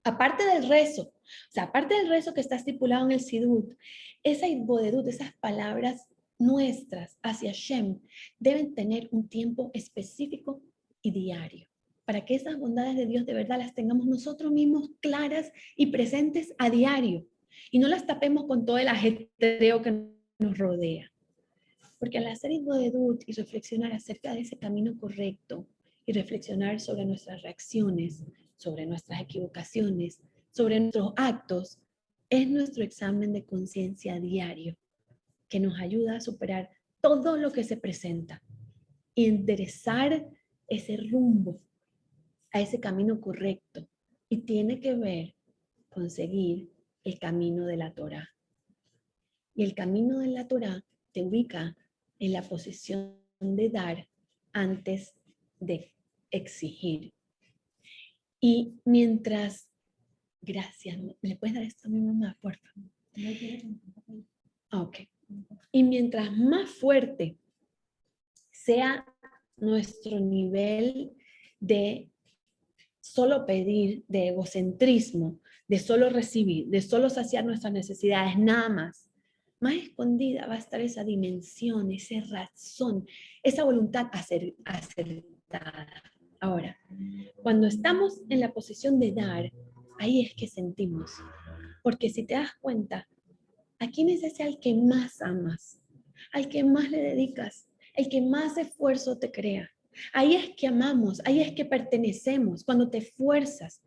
Aparte del rezo, o sea, aparte del rezo que está estipulado en el Sidut, esa itbodedut, esas palabras nuestras hacia Shem, deben tener un tiempo específico y diario, para que esas bondades de Dios de verdad las tengamos nosotros mismos claras y presentes a diario, y no las tapemos con todo el ajetreo que nos rodea. Porque al hacer itbodedut y reflexionar acerca de ese camino correcto, y reflexionar sobre nuestras reacciones, sobre nuestras equivocaciones, sobre nuestros actos, es nuestro examen de conciencia diario que nos ayuda a superar todo lo que se presenta y enderezar ese rumbo a ese camino correcto. Y tiene que ver con seguir el camino de la Torá. Y el camino de la Torá te ubica en la posición de dar antes de exigir. Y mientras, gracias, ¿le puedes dar esto a mi mamá, por favor? Ok. Y mientras más fuerte sea nuestro nivel de solo pedir, de egocentrismo, de solo recibir, de solo saciar nuestras necesidades, nada más escondida va a estar esa dimensión, esa razón, esa voluntad acertada. Ahora, cuando estamos en la posición de dar, ahí es que sentimos. Porque si te das cuenta, ¿a quién es ese al que más amas? Al que más le dedicas, el que más esfuerzo te crea. Ahí es que amamos, ahí es que pertenecemos, cuando te esfuerzas.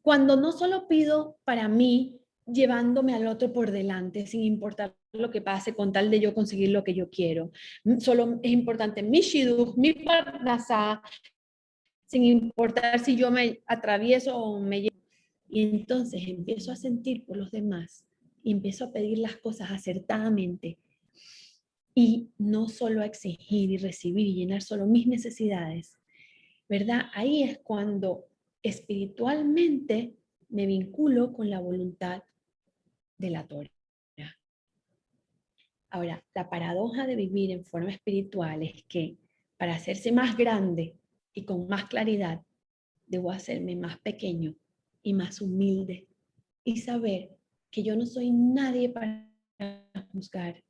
Cuando no solo pido para mí, llevándome al otro por delante, sin importar lo que pase, con tal de yo conseguir lo que yo quiero. Solo es importante mi shidduch, mi parnasá, sin importar si yo me atravieso o me llevo. Y entonces empiezo a sentir por los demás y empiezo a pedir las cosas acertadamente y no solo a exigir y recibir y llenar solo mis necesidades, ¿verdad? Ahí es cuando espiritualmente me vinculo con la voluntad de la Torah. Ahora, la paradoja de vivir en forma espiritual es que para hacerse más grande y con más claridad, debo hacerme más pequeño y más humilde y saber que yo no soy nadie para juzgar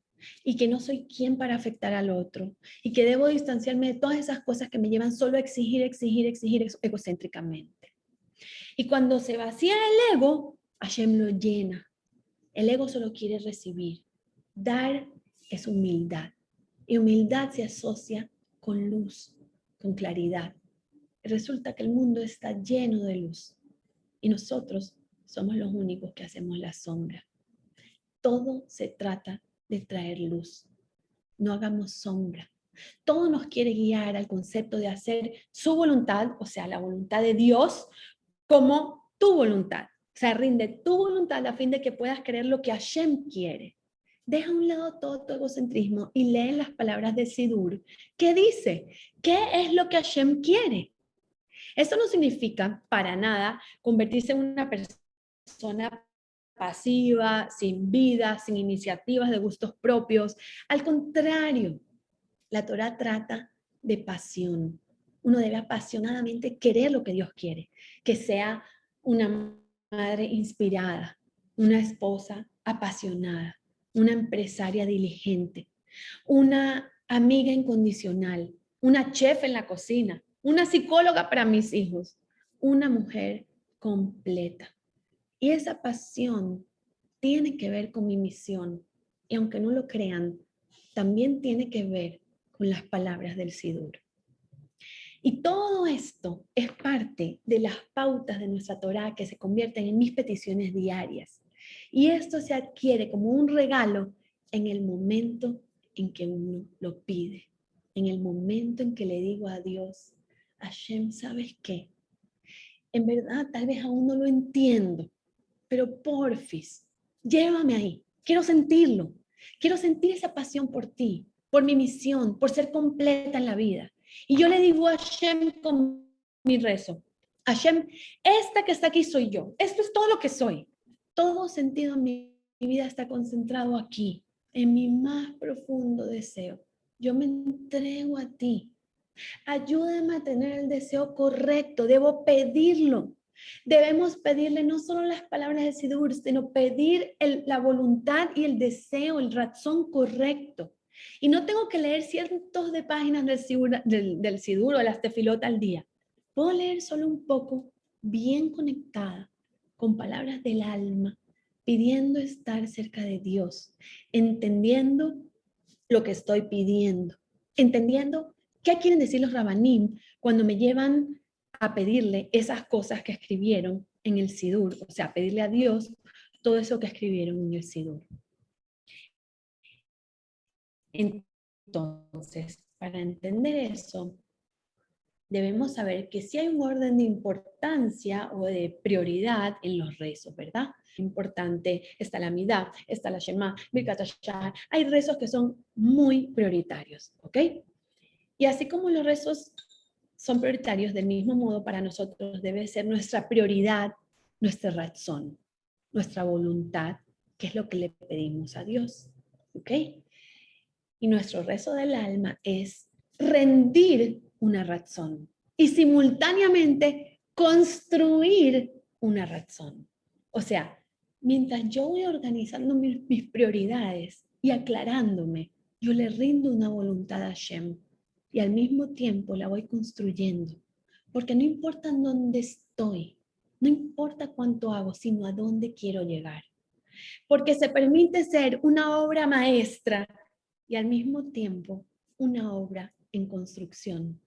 y que no soy quien para afectar al otro y que debo distanciarme de todas esas cosas que me llevan solo a exigir egocéntricamente. Y cuando se vacía el ego, Hashem lo llena. El ego solo quiere recibir. Dar es humildad. Y humildad se asocia con luz, con claridad. Resulta que el mundo está lleno de luz. Y nosotros somos los únicos que hacemos la sombra. Todo se trata de traer luz. No hagamos sombra. Todo nos quiere guiar al concepto de hacer su voluntad, o sea, la voluntad de Dios, como tu voluntad. O sea, rinde tu voluntad a fin de que puedas creer lo que Hashem quiere. Deja a un lado todo tu egocentrismo y lee las palabras de Sidur. ¿Qué dice? ¿Qué es lo que Hashem quiere? Esto no significa para nada convertirse en una persona pasiva, sin vida, sin iniciativas de gustos propios. Al contrario, la Torah trata de pasión. Uno debe apasionadamente querer lo que Dios quiere, que sea una madre inspirada, una esposa apasionada, una empresaria diligente, una amiga incondicional, una chef en la cocina, una psicóloga para mis hijos, una mujer completa. Y esa pasión tiene que ver con mi misión. Y aunque no lo crean, también tiene que ver con las palabras del Sidur. Y todo esto es parte de las pautas de nuestra Torá que se convierten en mis peticiones diarias. Y esto se adquiere como un regalo en el momento en que uno lo pide. En el momento en que le digo a Dios, Hashem, ¿sabes qué? En verdad, tal vez aún no lo entiendo, pero porfis, llévame ahí. Quiero sentirlo. Quiero sentir esa pasión por ti, por mi misión, por ser completa en la vida. Y yo le digo a Hashem con mi rezo, Hashem, esta que está aquí soy yo. Esto es todo lo que soy. Todo sentido en mi vida está concentrado aquí, en mi más profundo deseo. Yo me entrego a ti. Ayúdame a tener el deseo correcto. Debo pedirlo. Debemos pedirle no solo las palabras de Sidur, sino pedir la voluntad y el deseo, el razón correcto. Y no tengo que leer cientos de páginas del Sidur o las tefilot al día. Puedo leer solo un poco, bien conectada, con palabras del alma, pidiendo estar cerca de Dios, entendiendo lo que estoy pidiendo, entendiendo qué quieren decir los rabanim cuando me llevan a pedirle esas cosas que escribieron en el Sidur, o sea, pedirle a Dios todo eso que escribieron en el Sidur. Entonces, para entender eso, debemos saber que sí hay un orden de importancia o de prioridad en los rezos, ¿verdad? Importante, está la Midá, está la Shema, Birkat HaShahar. Hay rezos que son muy prioritarios, ¿ok? Y así como los rezos son prioritarios, del mismo modo para nosotros debe ser nuestra prioridad, nuestra razón, nuestra voluntad, que es lo que le pedimos a Dios, ¿ok? Y nuestro rezo del alma es rendir una razón y simultáneamente construir una razón. O sea, mientras yo voy organizando mis prioridades y aclarándome, yo le rindo una voluntad a Hashem y al mismo tiempo la voy construyendo. Porque no importa en dónde estoy, no importa cuánto hago, sino a dónde quiero llegar. Porque se permite ser una obra maestra y al mismo tiempo una obra en construcción.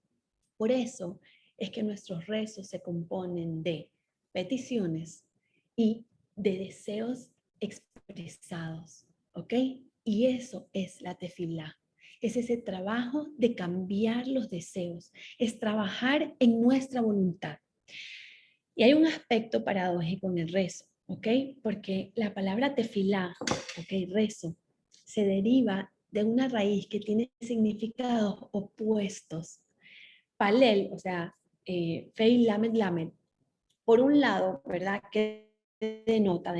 Por eso es que nuestros rezos se componen de peticiones y de deseos expresados, ¿ok? Y eso es la tefilá. Es ese trabajo de cambiar los deseos, es trabajar en nuestra voluntad. Y hay un aspecto paradójico en el rezo, ¿ok? Porque la palabra tefilá, ¿ok? Rezo, se deriva de una raíz que tiene significados opuestos. Palel, o sea, Fei Lamed Lamed, por un lado, ¿verdad? Que denota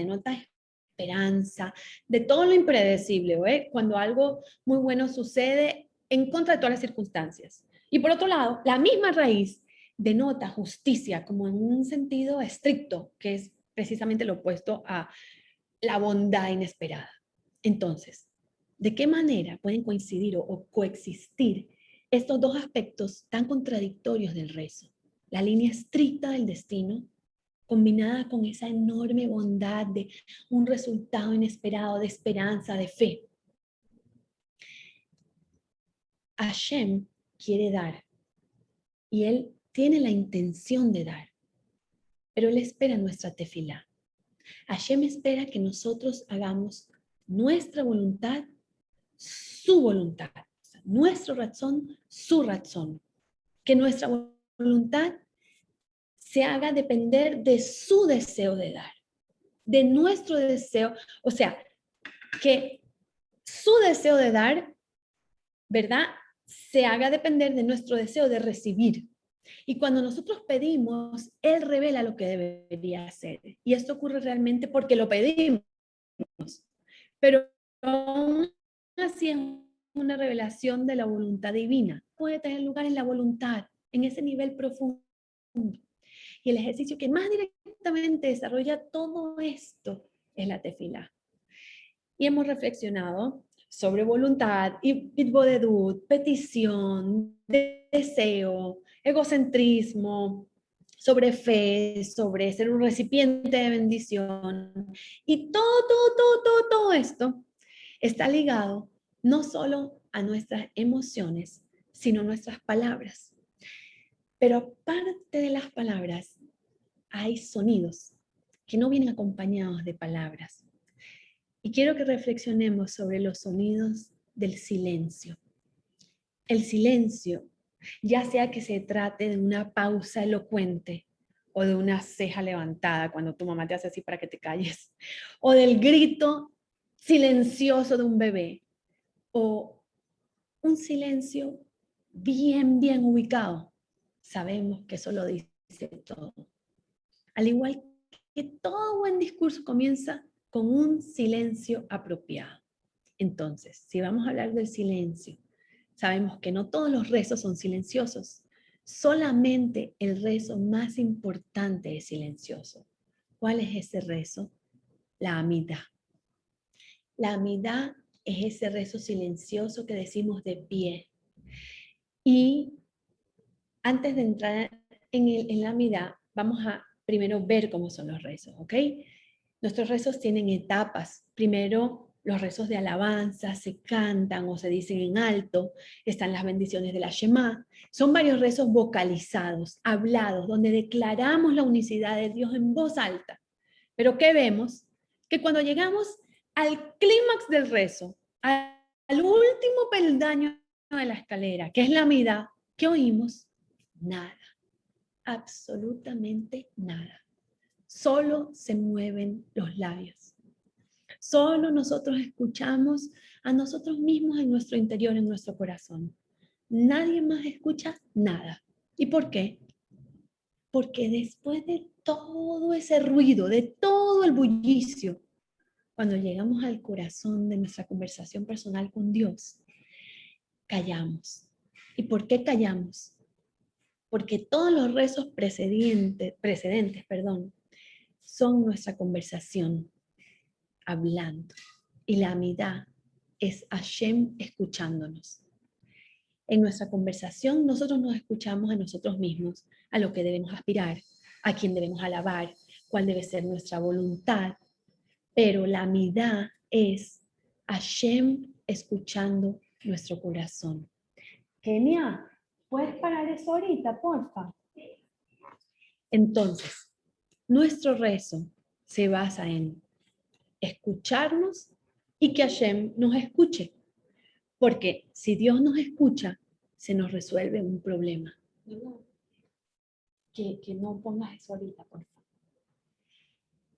esperanza, de todo lo impredecible, ¿eh? Cuando algo muy bueno sucede en contra de todas las circunstancias. Y por otro lado, la misma raíz denota justicia, como en un sentido estricto, que es precisamente lo opuesto a la bondad inesperada. Entonces, ¿de qué manera pueden coincidir o coexistir estos dos aspectos tan contradictorios del rezo? La línea estricta del destino, combinada con esa enorme bondad de un resultado inesperado, de esperanza, de fe. Hashem quiere dar y Él tiene la intención de dar, pero Él espera nuestra tefilá. Hashem espera que nosotros hagamos nuestra voluntad, su voluntad, o sea, nuestro razón, su razón. Que nuestra voluntad se haga depender de su deseo de dar, de nuestro deseo, o sea, que su deseo de dar, ¿verdad? Se haga depender de nuestro deseo de recibir. Y cuando nosotros pedimos, Él revela lo que debería hacer. Y esto ocurre realmente porque lo pedimos. Pero aún así es una revelación de la voluntad divina. Puede tener lugar en la voluntad, en ese nivel profundo. Y el ejercicio que más directamente desarrolla todo esto es la tefilá. Y hemos reflexionado sobre voluntad, itbodedut, petición, deseo, egocentrismo, sobre fe, sobre ser un recipiente de bendición. Y todo esto está ligado no solo a nuestras emociones, sino a nuestras palabras. Pero aparte de las palabras, hay sonidos que no vienen acompañados de palabras. Y quiero que reflexionemos sobre los sonidos del silencio. El silencio, ya sea que se trate de una pausa elocuente o de una ceja levantada cuando tu mamá te hace así para que te calles, o del grito silencioso de un bebé, o un silencio bien ubicado, sabemos que eso lo dice todo. Al igual que todo buen discurso comienza con un silencio apropiado. Entonces, si vamos a hablar del silencio, sabemos que no todos los rezos son silenciosos. Solamente el rezo más importante es silencioso. ¿Cuál es ese rezo? La amida. La amida es ese rezo silencioso que decimos de pie. Y antes de entrar en la amida, vamos a primero ver cómo son los rezos, ¿ok? Nuestros rezos tienen etapas. Primero, los rezos de alabanza se cantan o se dicen en alto. Están las bendiciones de la Shema. Son varios rezos vocalizados, hablados, donde declaramos la unicidad de Dios en voz alta. Pero ¿qué vemos? Que cuando llegamos al clímax del rezo, al último peldaño de la escalera, que es la amida, ¿qué oímos? Nada, absolutamente nada. Solo se mueven los labios. Solo nosotros escuchamos a nosotros mismos en nuestro interior, en nuestro corazón. Nadie más escucha nada. ¿Y por qué? Porque después de todo ese ruido, de todo el bullicio, cuando llegamos al corazón de nuestra conversación personal con Dios, callamos. ¿Y por qué callamos? Porque todos los rezos precedentes, son nuestra conversación, hablando. Y la amidad es Hashem escuchándonos. En nuestra conversación nosotros nos escuchamos a nosotros mismos, a lo que debemos aspirar, a quién debemos alabar, cuál debe ser nuestra voluntad. Pero la amidad es Hashem escuchando nuestro corazón. Kenia, ¿puedes parar eso ahorita, porfa? Entonces, nuestro rezo se basa en escucharnos y que Hashem nos escuche. Porque si Dios nos escucha, se nos resuelve un problema. Que no pongas eso ahorita, por favor.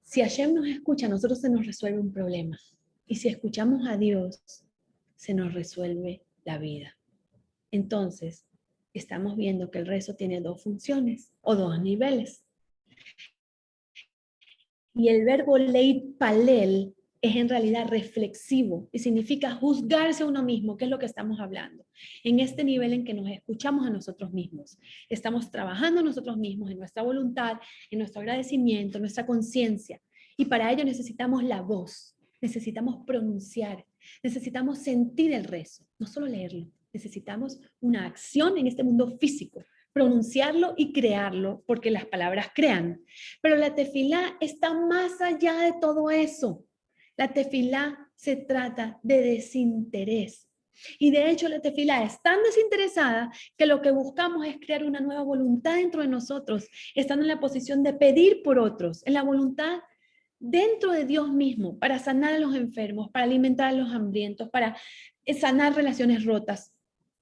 Si Hashem nos escucha, a nosotros se nos resuelve un problema. Y si escuchamos a Dios, se nos resuelve la vida. Entonces, estamos viendo que el rezo tiene dos funciones o dos niveles. Y el verbo leit palel es en realidad reflexivo y significa juzgarse a uno mismo, que es lo que estamos hablando. En este nivel en que nos escuchamos a nosotros mismos, estamos trabajando nosotros mismos en nuestra voluntad, en nuestro agradecimiento, en nuestra conciencia. Y para ello necesitamos la voz, necesitamos pronunciar, necesitamos sentir el rezo, no solo leerlo. Necesitamos una acción en este mundo físico, pronunciarlo y crearlo, porque las palabras crean. Pero la tefilá está más allá de todo eso. La tefilá se trata de desinterés. Y de hecho la tefilá es tan desinteresada que lo que buscamos es crear una nueva voluntad dentro de nosotros, estando en la posición de pedir por otros, en la voluntad dentro de Dios mismo, para sanar a los enfermos, para alimentar a los hambrientos, para sanar relaciones rotas.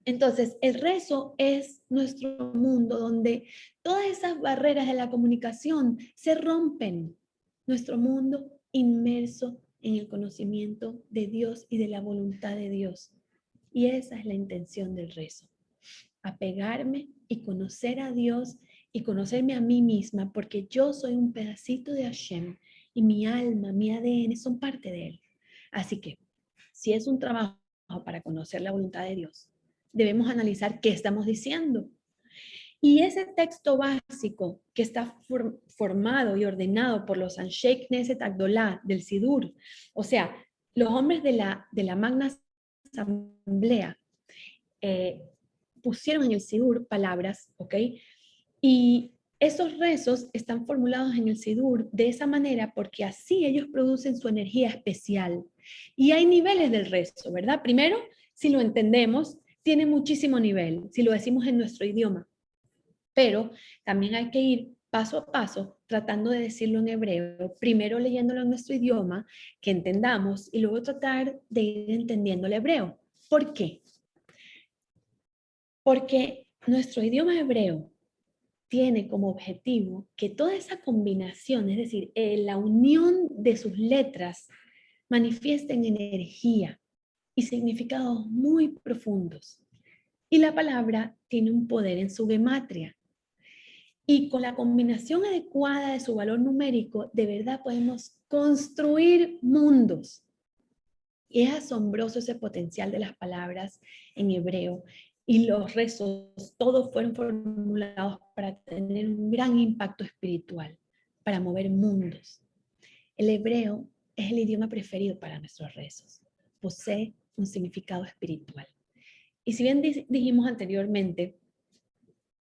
Entonces, el rezo es nuestro mundo donde todas esas barreras de la comunicación se rompen. Nuestro mundo inmerso en el conocimiento de Dios y de la voluntad de Dios. Y esa es la intención del rezo. Apegarme y conocer a Dios y conocerme a mí misma, porque yo soy un pedacito de Hashem y mi alma, mi ADN son parte de Él. Así que, si es un trabajo para conocer la voluntad de Dios, debemos analizar qué estamos diciendo. Y ese texto básico que está formado y ordenado por los Anshei Knesset Agdolá del Sidur, o sea, los hombres de la Magna Asamblea, pusieron en el Sidur palabras, ¿ok? Y Esos rezos están formulados en el Sidur de esa manera porque así ellos producen su energía especial. Y hay niveles del rezo, ¿verdad? Primero, si lo entendemos, tiene muchísimo nivel, si lo decimos en nuestro idioma. Pero también hay que ir paso a paso tratando de decirlo en hebreo, primero leyéndolo en nuestro idioma, que entendamos, y luego tratar de ir entendiendo el hebreo. ¿Por qué? Porque nuestro idioma hebreo tiene como objetivo que toda esa combinación, es decir, la unión de sus letras, manifiesten energía y significados muy profundos. Y la palabra tiene un poder en su gematria. Y con la combinación adecuada de su valor numérico, de verdad podemos construir mundos. Y es asombroso ese potencial de las palabras en hebreo. Y los rezos, todos fueron formulados para tener un gran impacto espiritual, para mover mundos. El hebreo es el idioma preferido para nuestros rezos. Posee un significado espiritual. Y si bien dijimos anteriormente,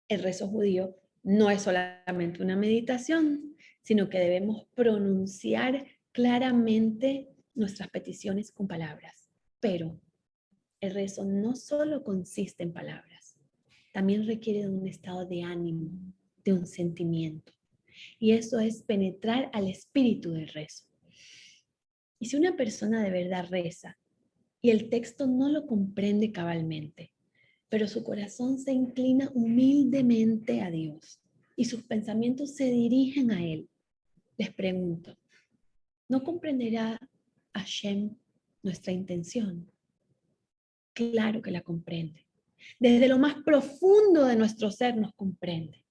el rezo judío no es solamente una meditación, sino que debemos pronunciar claramente nuestras peticiones con palabras. Pero el rezo no solo consiste en palabras, también requiere de un estado de ánimo, de un sentimiento. Y eso es penetrar al espíritu del rezo. Y si una persona de verdad reza y el texto no lo comprende cabalmente, pero su corazón se inclina humildemente a Dios y sus pensamientos se dirigen a Él, les pregunto, ¿no comprenderá Hashem nuestra intención? Claro que la comprende. Desde lo más profundo de nuestro ser nos comprende.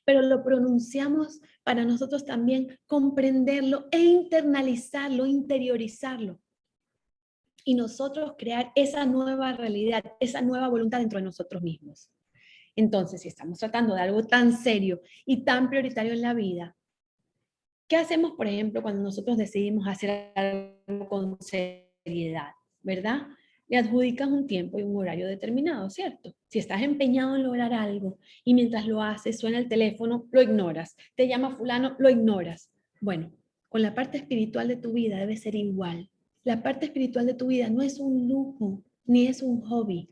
Pero lo pronunciamos para nosotros también comprenderlo e internalizarlo, interiorizarlo. Y nosotros crear esa nueva realidad, esa nueva voluntad dentro de nosotros mismos. Entonces, si estamos tratando de algo tan serio y tan prioritario en la vida, ¿qué hacemos, por ejemplo, cuando nosotros decidimos hacer algo con seriedad, verdad? Le adjudicas un tiempo y un horario determinado, ¿cierto? Si estás empeñado en lograr algo y mientras lo haces suena el teléfono, lo ignoras. Te llama fulano, lo ignoras. Bueno, con la parte espiritual de tu vida debe ser igual. La parte espiritual de tu vida no es un lujo, ni es un hobby,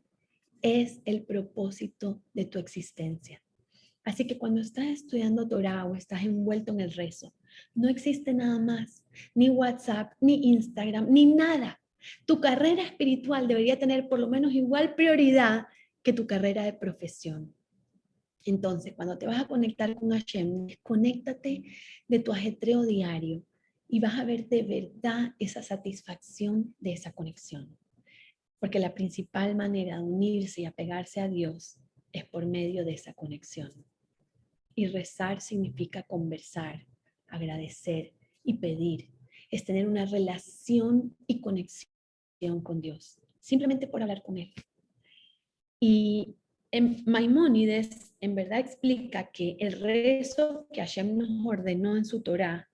es el propósito de tu existencia. Así que cuando estás estudiando Torah o estás envuelto en el rezo, no existe nada más, ni WhatsApp, ni Instagram, ni nada. Tu carrera espiritual debería tener por lo menos igual prioridad que tu carrera de profesión. Entonces, cuando te vas a conectar con Hashem, desconéctate de tu ajetreo diario y vas a ver de verdad esa satisfacción de esa conexión. Porque la principal manera de unirse y apegarse a Dios es por medio de esa conexión. Y rezar significa conversar, agradecer y pedir. Es tener una relación y conexión con Dios, simplemente por hablar con Él. Y Maimónides en verdad explica que el rezo que Hashem nos ordenó en su Torá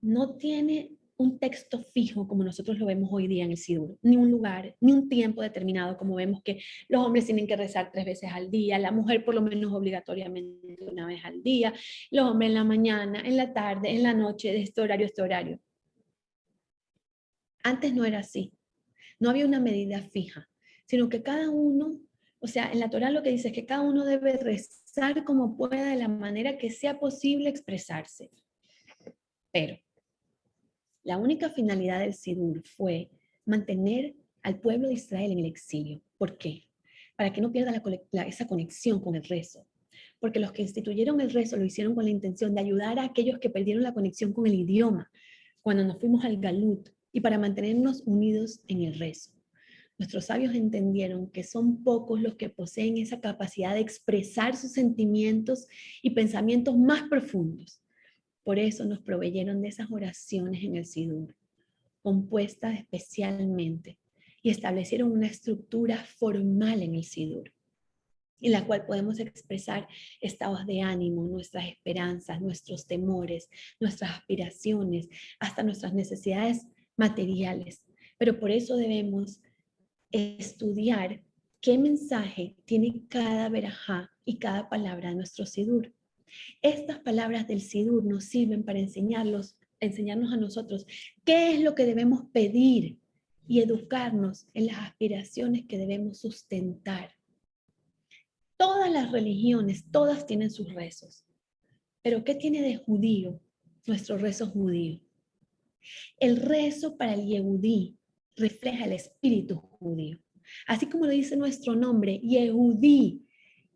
no tiene un texto fijo como nosotros lo vemos hoy día en el Sidur, ni un lugar, ni un tiempo determinado como vemos que los hombres tienen que rezar 3 veces al día, la mujer por lo menos obligatoriamente una vez al día, los hombres en la mañana, en la tarde, en la noche, de este horario a este horario. Antes no era así, no había una medida fija, sino que cada uno, o sea, en la Torá lo que dice es que cada uno debe rezar como pueda de la manera que sea posible expresarse. Pero la única finalidad del Sidur fue mantener al pueblo de Israel en el exilio. ¿Por qué? Para que no pierda esa conexión con el rezo. Porque los que instituyeron el rezo lo hicieron con la intención de ayudar a aquellos que perdieron la conexión con el idioma cuando nos fuimos al Galut y para mantenernos unidos en el rezo. Nuestros sabios entendieron que son pocos los que poseen esa capacidad de expresar sus sentimientos y pensamientos más profundos. Por eso nos proveyeron de esas oraciones en el Sidur, compuestas especialmente, y establecieron una estructura formal en el Sidur, en la cual podemos expresar estados de ánimo, nuestras esperanzas, nuestros temores, nuestras aspiraciones, hasta nuestras necesidades materiales. Pero por eso debemos estudiar qué mensaje tiene cada verajá y cada palabra de nuestro Sidur. Estas palabras del Sidur nos sirven para enseñarnos a nosotros qué es lo que debemos pedir y educarnos en las aspiraciones que debemos sustentar. Todas las religiones, todas tienen sus rezos. Pero ¿qué tiene de judío nuestro rezo judío? El rezo para el Yehudí refleja el espíritu judío. Así como lo dice nuestro nombre, Yehudí,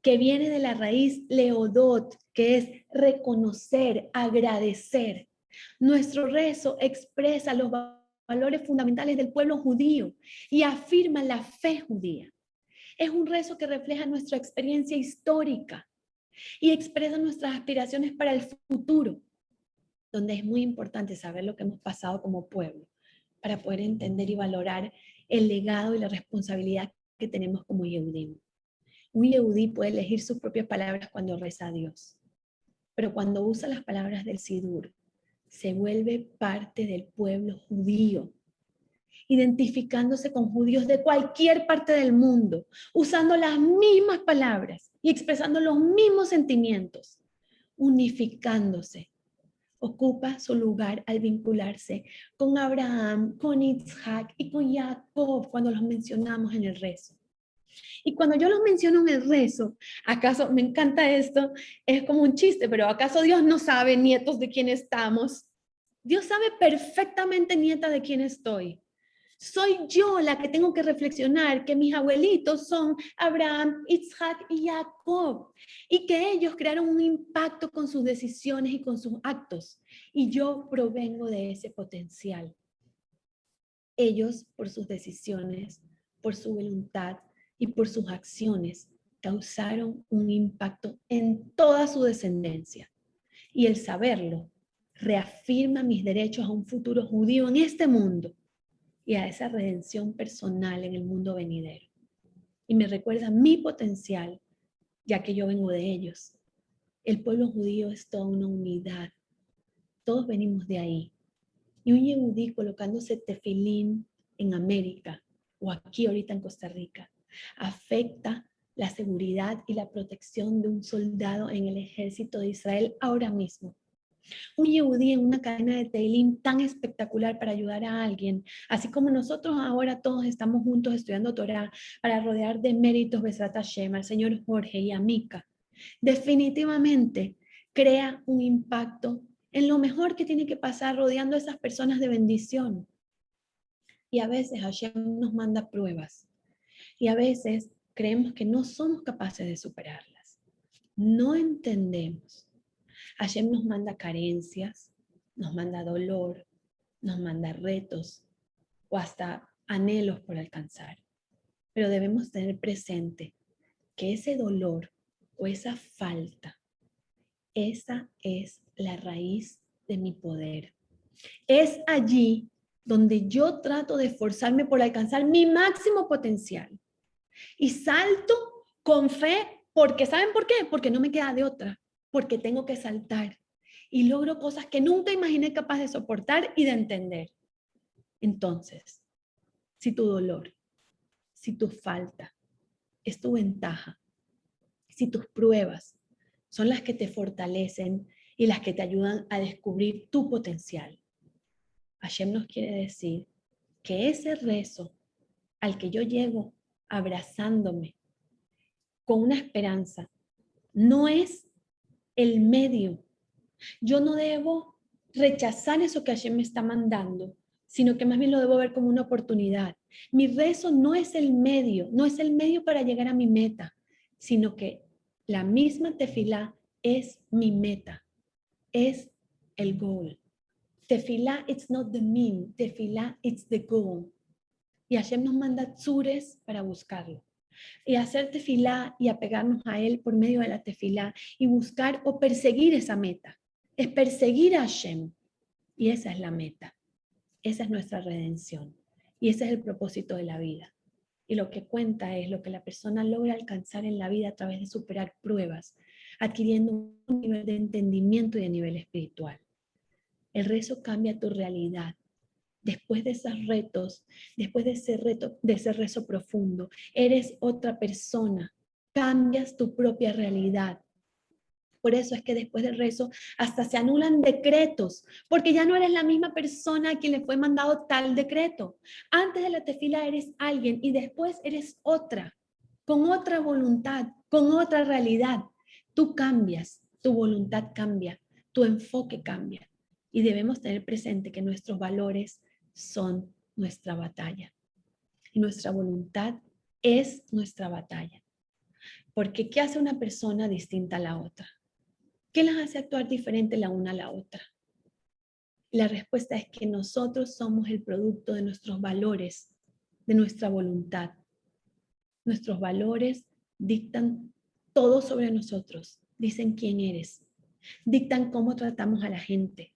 que viene de la raíz leodot, que es reconocer, agradecer. Nuestro rezo expresa los valores fundamentales del pueblo judío y afirma la fe judía. Es un rezo que refleja nuestra experiencia histórica y expresa nuestras aspiraciones para el futuro, donde es muy importante saber lo que hemos pasado como pueblo para poder entender y valorar el legado y la responsabilidad que tenemos como Yehudim. Un Yehudí puede elegir sus propias palabras cuando reza a Dios, pero cuando usa las palabras del Sidur, se vuelve parte del pueblo judío, identificándose con judíos de cualquier parte del mundo, usando las mismas palabras y expresando los mismos sentimientos, unificándose. Ocupa su lugar al vincularse con Abraham, con Isaac y con Jacob cuando los mencionamos en el rezo. Y cuando yo los menciono en el rezo, ¿acaso me encanta esto? Es como un chiste, pero ¿acaso Dios no sabe, nietos, de quién estamos? Dios sabe perfectamente, nieta, de quién estoy. Soy yo la que tengo que reflexionar que mis abuelitos son Abraham, Isaac y Jacob, y que ellos crearon un impacto con sus decisiones y con sus actos, y yo provengo de ese potencial. Ellos, por sus decisiones, por su voluntad y por sus acciones, causaron un impacto en toda su descendencia. Y el saberlo reafirma mis derechos a un futuro judío en este mundo y a esa redención personal en el mundo venidero. Y me recuerda mi potencial, ya que yo vengo de ellos. El pueblo judío es toda una unidad. Todos venimos de ahí. Y un yehudí colocándose tefilín en América o aquí ahorita en Costa Rica afecta la seguridad y la protección de un soldado en el ejército de Israel ahora mismo. Un yehudí en una cadena de Teilim tan espectacular para ayudar a alguien, así como nosotros ahora todos estamos juntos estudiando Torah para rodear de méritos Besrat Hashem al señor Jorge y a Mika, definitivamente crea un impacto en lo mejor que tiene que pasar rodeando a esas personas de bendición. Y a veces Hashem nos manda pruebas y a veces creemos que no somos capaces de superarlas. No entendemos. Hashem nos manda carencias, nos manda dolor, nos manda retos o hasta anhelos por alcanzar. Pero debemos tener presente que ese dolor o esa falta, esa es la raíz de mi poder. Es allí donde yo trato de esforzarme por alcanzar mi máximo potencial. Y salto con fe, porque ¿saben por qué? Porque no me queda de otra, porque tengo que saltar. Y logro cosas que nunca imaginé capaz de soportar y de entender. Entonces, si tu dolor, si tu falta es tu ventaja, si tus pruebas son las que te fortalecen y las que te ayudan a descubrir tu potencial, Hashem nos quiere decir que ese rezo al que yo llego abrazándome con una esperanza no es el medio. Yo no debo rechazar eso que Hashem me está mandando, sino que más bien lo debo ver como una oportunidad. Mi rezo no es el medio, no es el medio para llegar a mi meta, sino que la misma tefilá es mi meta, es el goal. Tefilá, it's not the mean, tefilá, it's the goal. Y Hashem nos manda tzures para buscarlo. Y hacer tefilá y apegarnos a él por medio de la tefilá y buscar o perseguir esa meta. Es perseguir a Hashem. Y esa es la meta. Esa es nuestra redención. Y ese es el propósito de la vida. Y lo que cuenta es lo que la persona logra alcanzar en la vida a través de superar pruebas, adquiriendo un nivel de entendimiento y de nivel espiritual. El rezo cambia tu realidad. Después de esos retos, después de ese rezo profundo, eres otra persona. Cambias tu propia realidad. Por eso es que después del rezo hasta se anulan decretos, porque ya no eres la misma persona a quien le fue mandado tal decreto. Antes de la tefila eres alguien y después eres otra, con otra voluntad, con otra realidad. Tú cambias, tu voluntad cambia, tu enfoque cambia. Y debemos tener presente que nuestros valores son nuestra batalla. Y nuestra voluntad es nuestra batalla. Porque ¿qué hace una persona distinta a la otra? ¿Qué las hace actuar diferente la una a la otra? La respuesta es que nosotros somos el producto de nuestros valores, de nuestra voluntad. Nuestros valores dictan todo sobre nosotros, dicen quién eres, dictan cómo tratamos a la gente.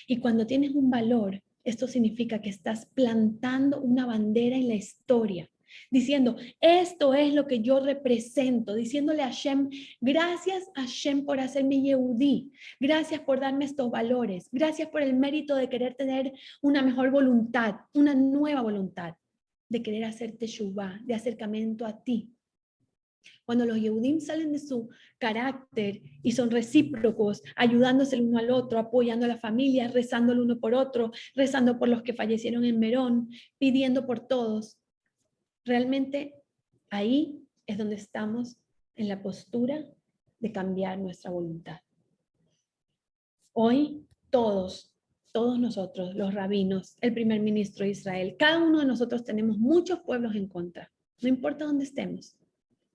Y cuando tienes un valor, esto significa que estás plantando una bandera en la historia, diciendo, esto es lo que yo represento, diciéndole a Hashem, gracias a Hashem por hacerme Yehudí, gracias por darme estos valores, gracias por el mérito de querer tener una mejor voluntad, una nueva voluntad, de querer hacer teshuvá, de acercamiento a ti. Cuando los Yehudim salen de su carácter y son recíprocos, ayudándose el uno al otro, apoyando a la familia, rezando el uno por otro, rezando por los que fallecieron en Merón, pidiendo por todos, realmente ahí es donde estamos en la postura de cambiar nuestra voluntad. Hoy todos nosotros, los rabinos, el primer ministro de Israel, cada uno de nosotros tenemos muchos pueblos en contra, no importa dónde estemos.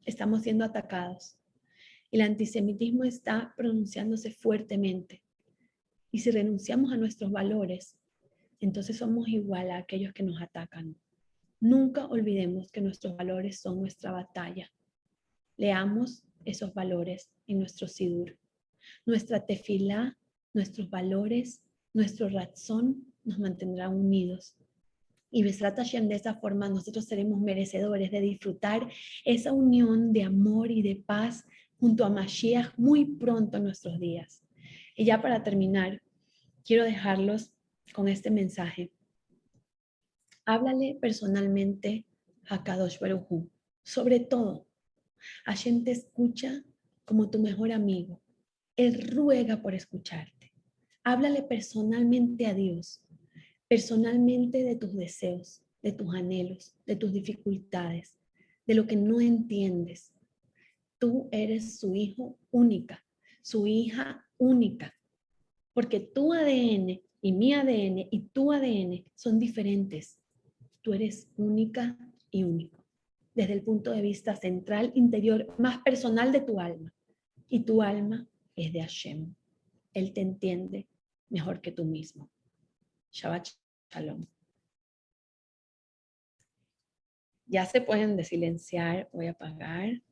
Estamos siendo atacados. El antisemitismo está pronunciándose fuertemente. Y si renunciamos a nuestros valores, entonces somos igual a aquellos que nos atacan. Nunca olvidemos que nuestros valores son nuestra batalla. Leamos esos valores en nuestro sidur. Nuestra tefilá, nuestros valores, nuestro razón nos mantendrán unidos. Y Besrat Hashem, de esa forma nosotros seremos merecedores de disfrutar esa unión de amor y de paz junto a Mashiach muy pronto en nuestros días. Y ya para terminar, quiero dejarlos con este mensaje. Háblale personalmente a Kadosh Baruj Hu. Sobre todo, Hashem te escucha como tu mejor amigo. Él ruega por escucharte. Háblale personalmente a Dios. Personalmente de tus deseos, de tus anhelos, de tus dificultades, de lo que no entiendes. Tú eres su hijo única, su hija única, porque tu ADN y mi ADN y tu ADN son diferentes. Tú eres única y único, desde el punto de vista central, interior, más personal de tu alma. Y tu alma es de Hashem. Él te entiende mejor que tú mismo. Shabbat Shalom. Ya se pueden desilenciar, voy a apagar.